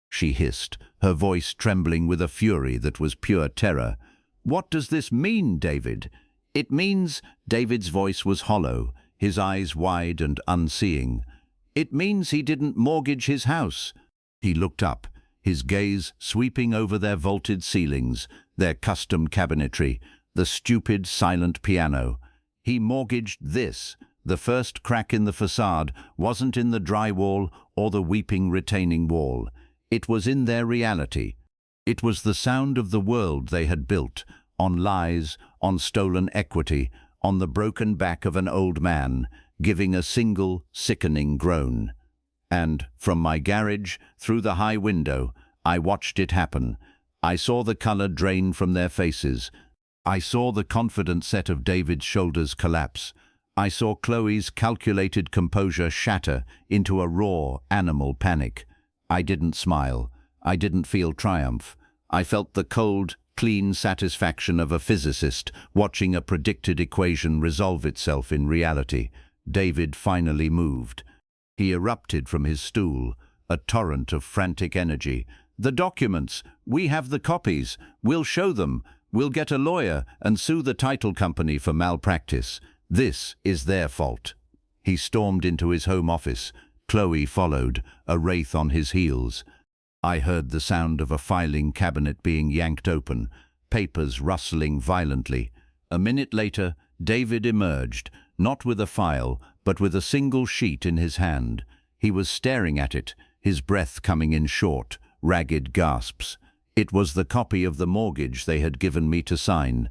she hissed, her voice trembling with a fury that was pure terror. "What does this mean, David?" "It means," David's voice was hollow, his eyes wide and unseeing, "it means he didn't mortgage his house." He looked up, his gaze sweeping over their vaulted ceilings, their custom cabinetry, the stupid, silent piano. "He mortgaged this." The first crack in the facade wasn't in the drywall or the weeping retaining wall. It was in their reality. It was the sound of the world they had built, on lies, on stolen equity, on the broken back of an old man, giving a single, sickening groan. And, from my garage, through the high window, I watched it happen. I saw the color drain from their faces. I saw the confident set of David's shoulders collapse. I saw Chloe's calculated composure shatter into a raw, animal panic. I didn't smile. I didn't feel triumph. I felt the cold, clean satisfaction of a physicist watching a predicted equation resolve itself in reality. David finally moved. He erupted from his stool, a torrent of frantic energy. "The documents! We have the copies! We'll show them! We'll get a lawyer and sue the title company for malpractice. This is their fault." He stormed into his home office. Chloe followed, a wraith on his heels. I heard the sound of a filing cabinet being yanked open, papers rustling violently. A minute later, David emerged, not with a file, but with a single sheet in his hand. He was staring at it, his breath coming in short, ragged gasps. It was the copy of the mortgage they had given me to sign,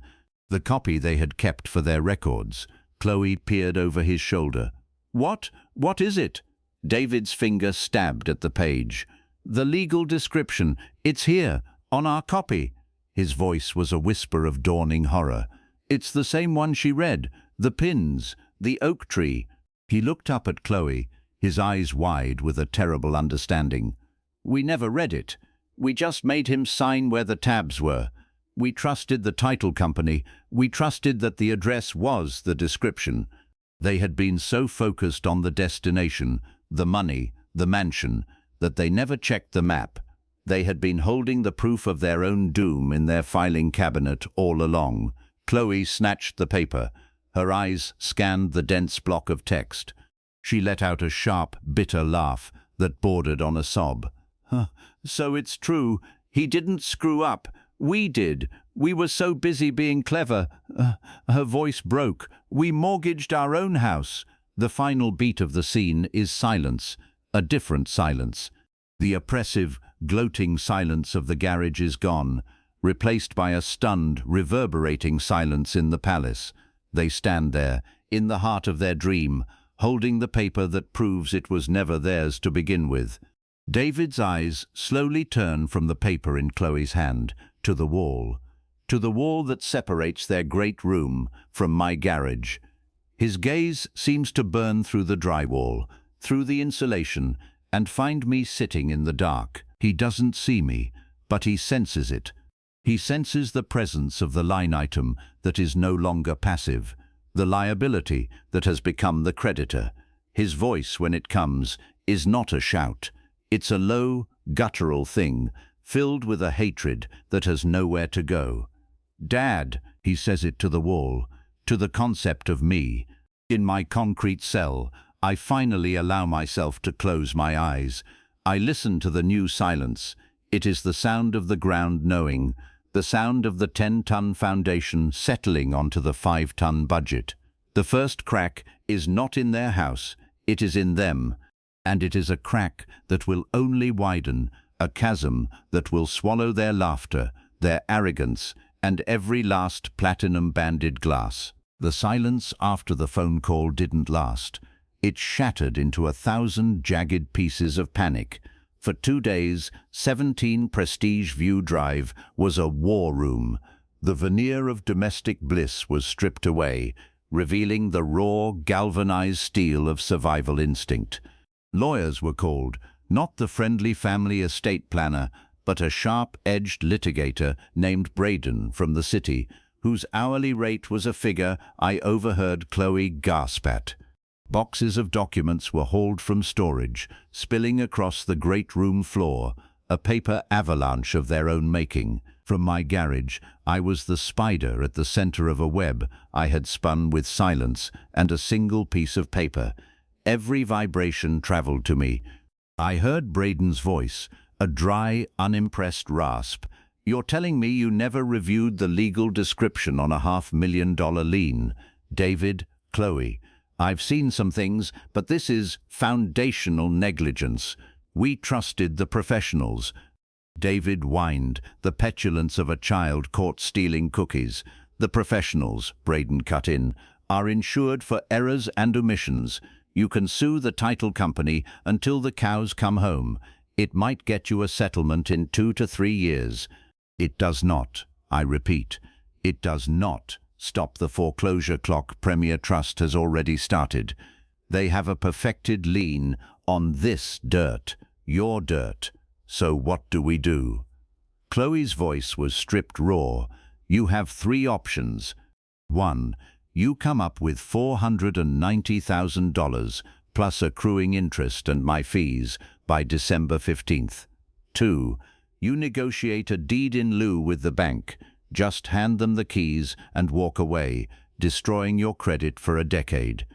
the copy they had kept for their records. Chloe peered over his shoulder. "What? What is it?" David's finger stabbed at the page. "The legal description. It's here, on our copy." His voice was a whisper of dawning horror. "It's the same one she read. The pins, the oak tree." He looked up at Chloe, his eyes wide with a terrible understanding. "We never read it. We just made him sign where the tabs were. We trusted the title company. We trusted that the address was the description." They had been so focused on the destination, the money, the mansion, that they never checked the map. They had been holding the proof of their own doom in their filing cabinet all along. Chloe snatched the paper. Her eyes scanned the dense block of text. She let out a sharp, bitter laugh that bordered on a sob. "So it's true. He didn't screw up. We did. We were so busy being clever." Her voice broke. "We mortgaged our own house." The final beat of the scene is silence. a different silence. The oppressive, gloating silence of the garage is gone, replaced by a stunned, reverberating silence in the palace. They stand there, in the heart of their dream, holding the paper that proves it was never theirs to begin with. David's eyes slowly turn from the paper in Chloe's hand to the wall that separates their great room from my garage. His gaze seems to burn through the drywall, through the insulation, and find me sitting in the dark. He doesn't see me, but he senses it. He senses the presence of the line item that is no longer passive, the liability that has become the creditor. His voice, when it comes, is not a shout. It's a low, guttural thing, filled with a hatred that has nowhere to go. "Dad," he says it to the wall, to the concept of me. In my concrete cell, I finally allow myself to close my eyes. I listen to the new silence. It is the sound of the ground knowing, the sound of the 10-ton foundation settling onto the 5-ton budget. The first crack is not in their house, it is in them. And it is a crack that will only widen, a chasm that will swallow their laughter, their arrogance, and every last platinum-banded glass. The silence after the phone call didn't last. It shattered into 1,000 jagged pieces of panic. For 2 days, 17 Prestige View Drive was a war room. The veneer of domestic bliss was stripped away, revealing the raw, galvanized steel of survival instinct. Lawyers were called, not the friendly family estate planner, but a sharp-edged litigator named Braden from the city, whose hourly rate was a figure I overheard Chloe gasp at. Boxes of documents were hauled from storage, spilling across the great room floor, a paper avalanche of their own making. From my garage, I was the spider at the center of a web I had spun with silence and a single piece of paper. Every vibration traveled to me. I heard Braden's voice, a dry, unimpressed rasp. "You're telling me you never reviewed the legal description on a $500,000 lien? David, Chloe, I've seen some things, but this is foundational negligence. We trusted the professionals." David whined, the petulance of a child caught stealing cookies. "The professionals," Braden cut in, "are insured for errors and omissions. You can sue the title company until the cows come home. It might get you a settlement in 2 to 3 years. It does not, I repeat, it does not stop the foreclosure clock Premier Trust has already started. They have a perfected lien on this dirt, your dirt. So what do we do?" Chloe's voice was stripped raw. "You have 3 options. 1. You come up with $490,000 plus accruing interest and my fees by December 15th. 2. You negotiate a deed in lieu with the bank. Just hand them the keys and walk away, destroying your credit for a decade.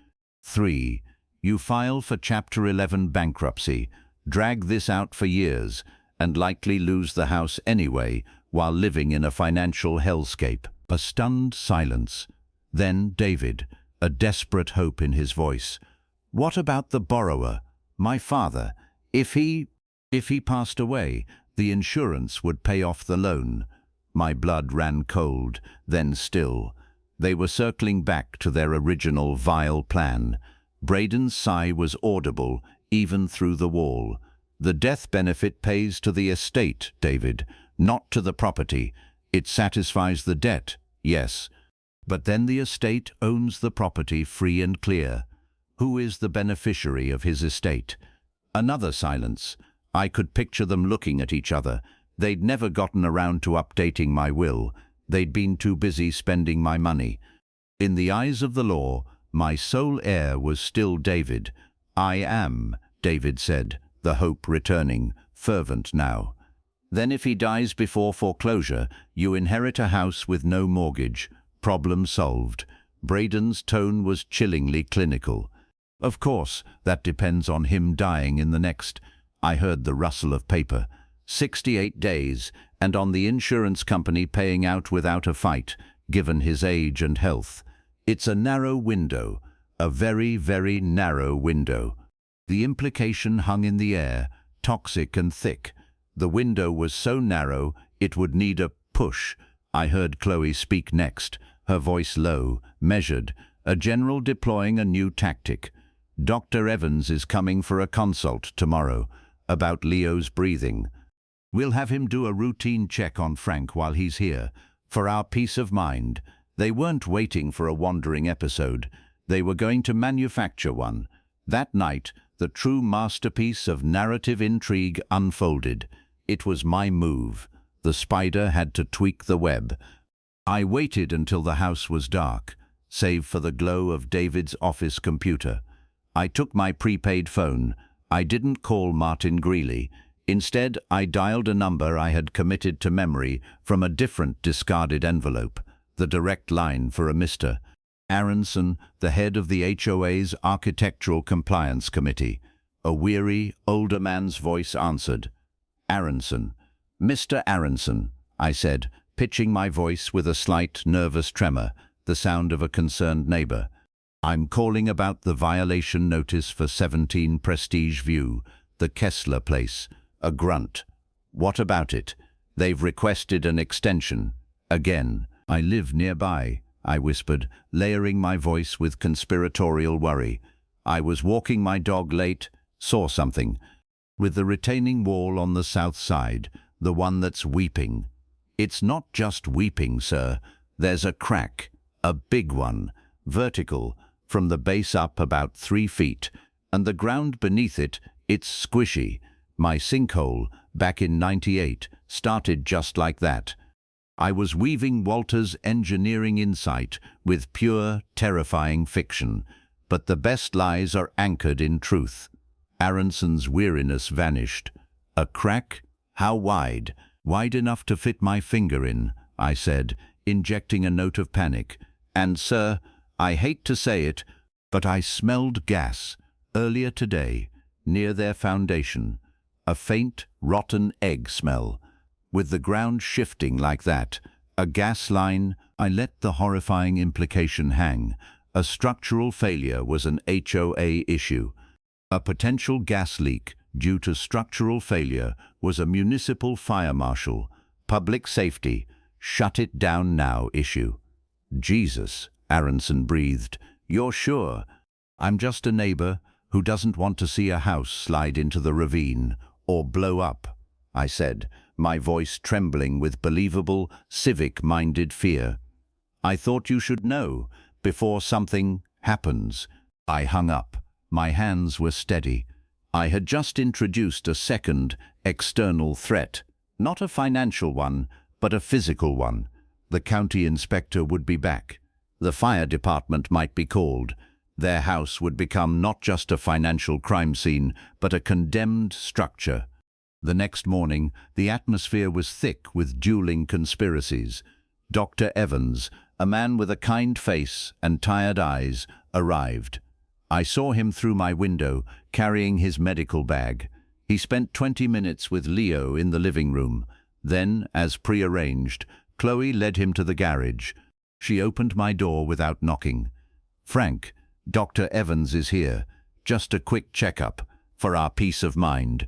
3. You file for Chapter 11 bankruptcy, drag this out for years, and likely lose the house anyway while living in a financial hellscape." A stunned silence. Then David, a desperate hope in his voice. "What about the borrower, my father? If he passed away, the insurance would pay off the loan." My blood ran cold, then still. They were circling back to their original vile plan. Braden's sigh was audible, even through the wall. "The death benefit pays to the estate, David, not to the property. It satisfies the debt, yes. But then the estate owns the property free and clear. Who is the beneficiary of his estate?" Another silence. I could picture them looking at each other. They'd never gotten around to updating my will. They'd been too busy spending my money. In the eyes of the law, my sole heir was still David. "I am," David said, the hope returning, fervent now. "Then if he dies before foreclosure, you inherit a house with no mortgage. Problem solved." Braden's tone was chillingly clinical. "Of course, that depends on him dying in the next—" I heard the rustle of paper. 68 days, and on the insurance company paying out without a fight, given his age and health. It's a narrow window, a very, very narrow window. The implication hung in the air, toxic and thick. The window was so narrow it would need a push. I heard Chloe speak next, her voice low, measured, a general deploying a new tactic. Dr. Evans is coming for a consult tomorrow about Leo's breathing. We'll have him do a routine check on Frank while he's here, for our peace of mind. They weren't waiting for a wandering episode. They were going to manufacture one. That night, the true masterpiece of narrative intrigue unfolded. It was my move. The spider had to tweak the web. I waited until the house was dark, save for the glow of David's office computer. I took my prepaid phone. I didn't call Martin Greeley. Instead, I dialed a number I had committed to memory from a different discarded envelope, the direct line for a Mr. Aronson, the head of the HOA's Architectural Compliance Committee. A weary, older man's voice answered. Aronson. Mr. Aronson, I said, pitching my voice with a slight, nervous tremor, the sound of a concerned neighbor. I'm calling about the violation notice for 17 Prestige View, the Kessler place. A grunt. What about it? They've requested an extension. Again. I live nearby, I whispered, layering my voice with conspiratorial worry. I was walking my dog late, saw something. With the retaining wall on the south side, the one that's weeping. It's not just weeping, sir. There's a crack, a big one, vertical, from the base up about 3 feet, and the ground beneath it, it's squishy. My sinkhole, back in '98, started just like that. I was weaving Walter's engineering insight with pure, terrifying fiction, but the best lies are anchored in truth. Aronson's weariness vanished. A crack? How wide? Wide enough to fit my finger in, I said, injecting a note of panic. And, sir, I hate to say it, but I smelled gas earlier today, near their foundation. A faint, rotten egg smell. With the ground shifting like that, a gas line, I let the horrifying implication hang. A structural failure was an HOA issue. A potential gas leak due to structural failure was a municipal fire marshal, public safety, shut it down now issue. Jesus, Aronson breathed. You're sure? I'm just a neighbor who doesn't want to see a house slide into the ravine or blow up, I said, my voice trembling with believable, civic-minded fear. I thought you should know before something happens. I hung up. My hands were steady. I had just introduced a second, external threat. Not a financial one, but a physical one. The county inspector would be back. The fire department might be called. Their house would become not just a financial crime scene, but a condemned structure. The next morning, the atmosphere was thick with dueling conspiracies. Dr. Evans, a man with a kind face and tired eyes, arrived. I saw him through my window, carrying his medical bag. He spent 20 minutes with Leo in the living room. Then, as prearranged, Chloe led him to the garage. She opened my door without knocking. Frank, Dr. Evans is here. Just a quick checkup, for our peace of mind.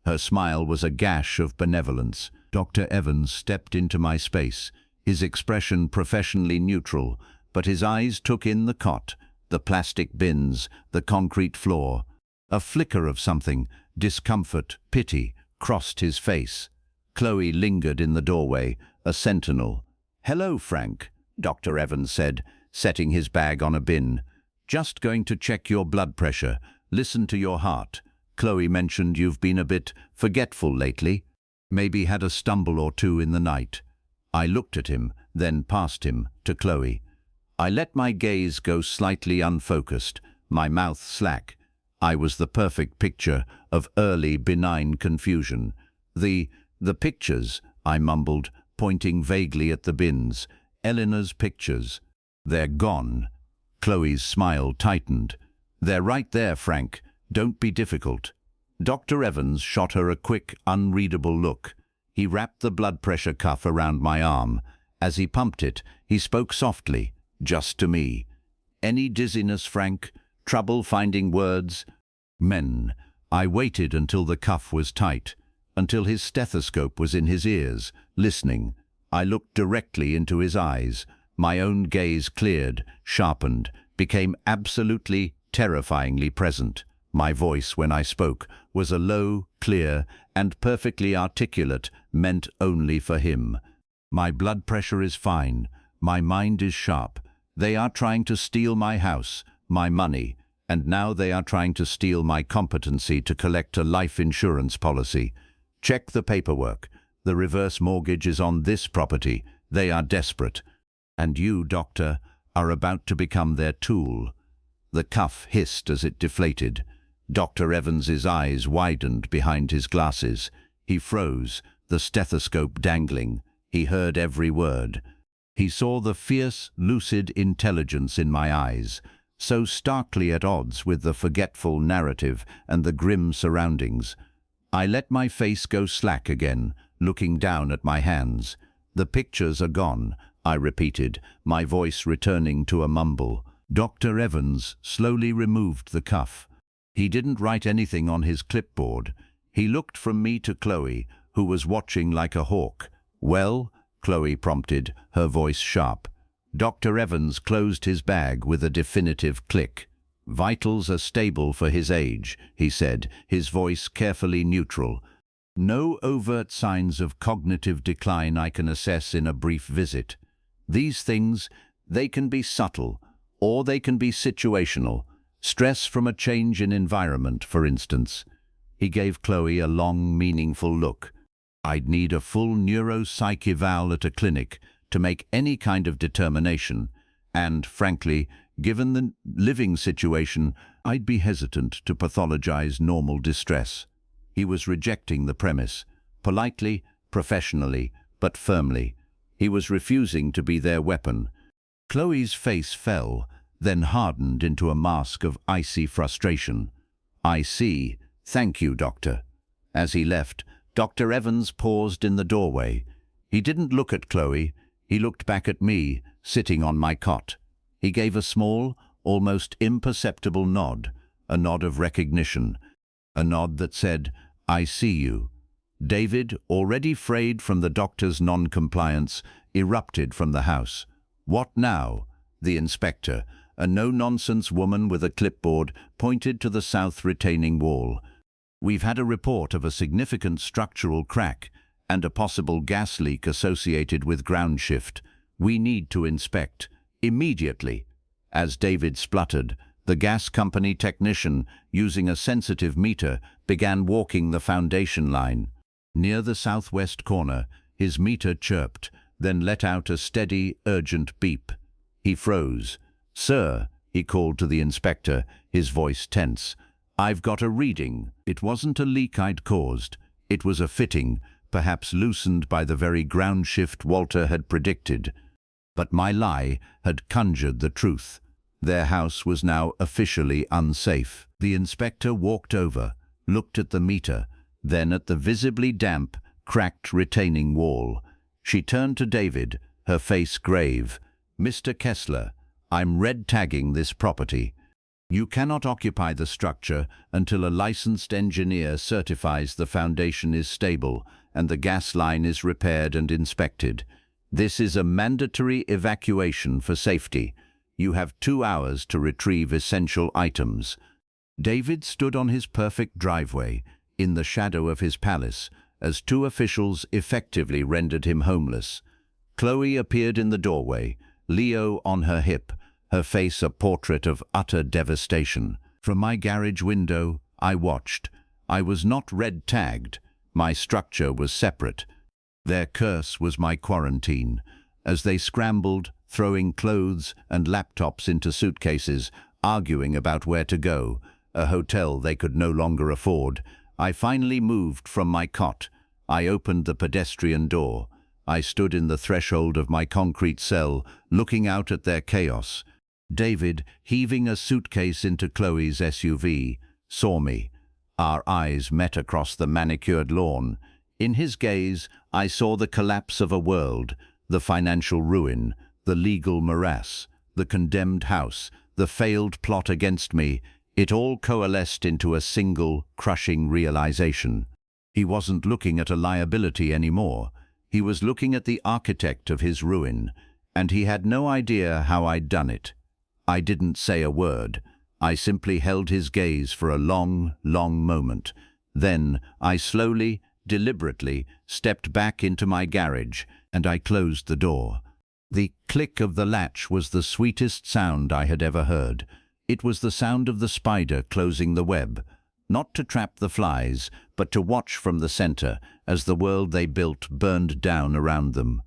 Her smile was a gash of benevolence. Dr. Evans stepped into my space, his expression professionally neutral, but his eyes took in the cot, the plastic bins, the concrete floor. A flicker of something, discomfort, pity, crossed his face. Chloe lingered in the doorway, a sentinel. "Hello, Frank," Dr. Evans said, setting his bag on a bin. "Just going to check your blood pressure. Listen to your heart. Chloe mentioned you've been a bit forgetful lately. Maybe had a stumble or two in the night." I looked at him, then past him, to Chloe. I let my gaze go slightly unfocused, my mouth slack. I was the perfect picture of early benign confusion. The pictures, I mumbled, pointing vaguely at the bins. Eleanor's pictures. "They're gone." Chloe's smile tightened. "They're right there, Frank. Don't be difficult." Dr. Evans shot her a quick, unreadable look. He wrapped the blood pressure cuff around my arm. As he pumped it, he spoke softly, just to me. "Any dizziness, Frank? Trouble finding words?" Men. I waited until the cuff was tight, until his stethoscope was in his ears, listening. I looked directly into his eyes. My own gaze cleared, sharpened, became absolutely, terrifyingly present. My voice, when I spoke, was a low, clear, and perfectly articulate, meant only for him. My blood pressure is fine. My mind is sharp. They are trying to steal my house, my money, and now they are trying to steal my competency to collect a life insurance policy. Check the paperwork. The reverse mortgage is on this property. They are desperate. And you, doctor, are about to become their tool. The cuff hissed as it deflated. Dr. Evans's eyes widened behind his glasses. He froze, the stethoscope dangling. He heard every word. He saw the fierce, lucid intelligence in my eyes, so starkly at odds with the forgetful narrative and the grim surroundings. I let my face go slack again, looking down at my hands. The pictures are gone, I repeated, my voice returning to a mumble. Dr. Evans slowly removed the cuff. He didn't write anything on his clipboard. He looked from me to Chloe, who was watching like a hawk. "Well?" Chloe prompted, her voice sharp. Dr. Evans closed his bag with a definitive click. "Vitals are stable for his age," he said, his voice carefully neutral. "No overt signs of cognitive decline I can assess in a brief visit. These things, they can be subtle, or they can be situational. Stress from a change in environment, for instance." He gave Chloe a long, meaningful look. "I'd need a full neuropsych eval at a clinic to make any kind of determination, and, frankly, given the living situation, I'd be hesitant to pathologize normal distress." He was rejecting the premise, politely, professionally, but firmly. He was refusing to be their weapon. Chloe's face fell, then hardened into a mask of icy frustration. "I see. Thank you, doctor." As he left, Dr. Evans paused in the doorway. He didn't look at Chloe. He looked back at me, sitting on my cot. He gave a small, almost imperceptible nod, a nod of recognition, a nod that said, "I see you." David, already frayed from the doctor's non-compliance, erupted from the house. "What now?" The inspector, a no-nonsense woman with a clipboard, pointed to the south retaining wall. "We've had a report of a significant structural crack and a possible gas leak associated with ground shift. We need to inspect immediately." As David spluttered, the gas company technician, using a sensitive meter, began walking the foundation line. Near the southwest corner, his meter chirped, then let out a steady, urgent beep. He froze. "Sir," he called to the inspector, his voice tense, "I've got a reading." It wasn't a leak I'd caused. It was a fitting, perhaps loosened by the very ground shift Walter had predicted. But my lie had conjured the truth. Their house was now officially unsafe. The inspector walked over, looked at the meter, then at the visibly damp, cracked retaining wall. She turned to David, her face grave. "Mr. Kessler, I'm red-tagging this property. You cannot occupy the structure until a licensed engineer certifies the foundation is stable and the gas line is repaired and inspected. This is a mandatory evacuation for safety. You have 2 hours to retrieve essential items." David stood on his perfect driveway, in the shadow of his palace, as 2 officials effectively rendered him homeless. Chloe appeared in the doorway, Leo on her hip, her face a portrait of utter devastation. From my garage window, I watched. I was not red-tagged. My structure was separate. Their curse was my quarantine. As they scrambled, throwing clothes and laptops into suitcases, arguing about where to go, a hotel they could no longer afford, I finally moved from my cot. I opened the pedestrian door. I stood in the threshold of my concrete cell, looking out at their chaos. David, heaving a suitcase into Chloe's SUV, saw me. Our eyes met across the manicured lawn. In his gaze, I saw the collapse of a world, the financial ruin, the legal morass, the condemned house, the failed plot against me. It all coalesced into a single, crushing realization. He wasn't looking at a liability anymore. He was looking at the architect of his ruin, and he had no idea how I'd done it. I didn't say a word. I simply held his gaze for a long, long moment. Then I slowly, deliberately stepped back into my garage, and I closed the door. The click of the latch was the sweetest sound I had ever heard. It was the sound of the spider closing the web, not to trap the flies, but to watch from the center as the world they built burned down around them.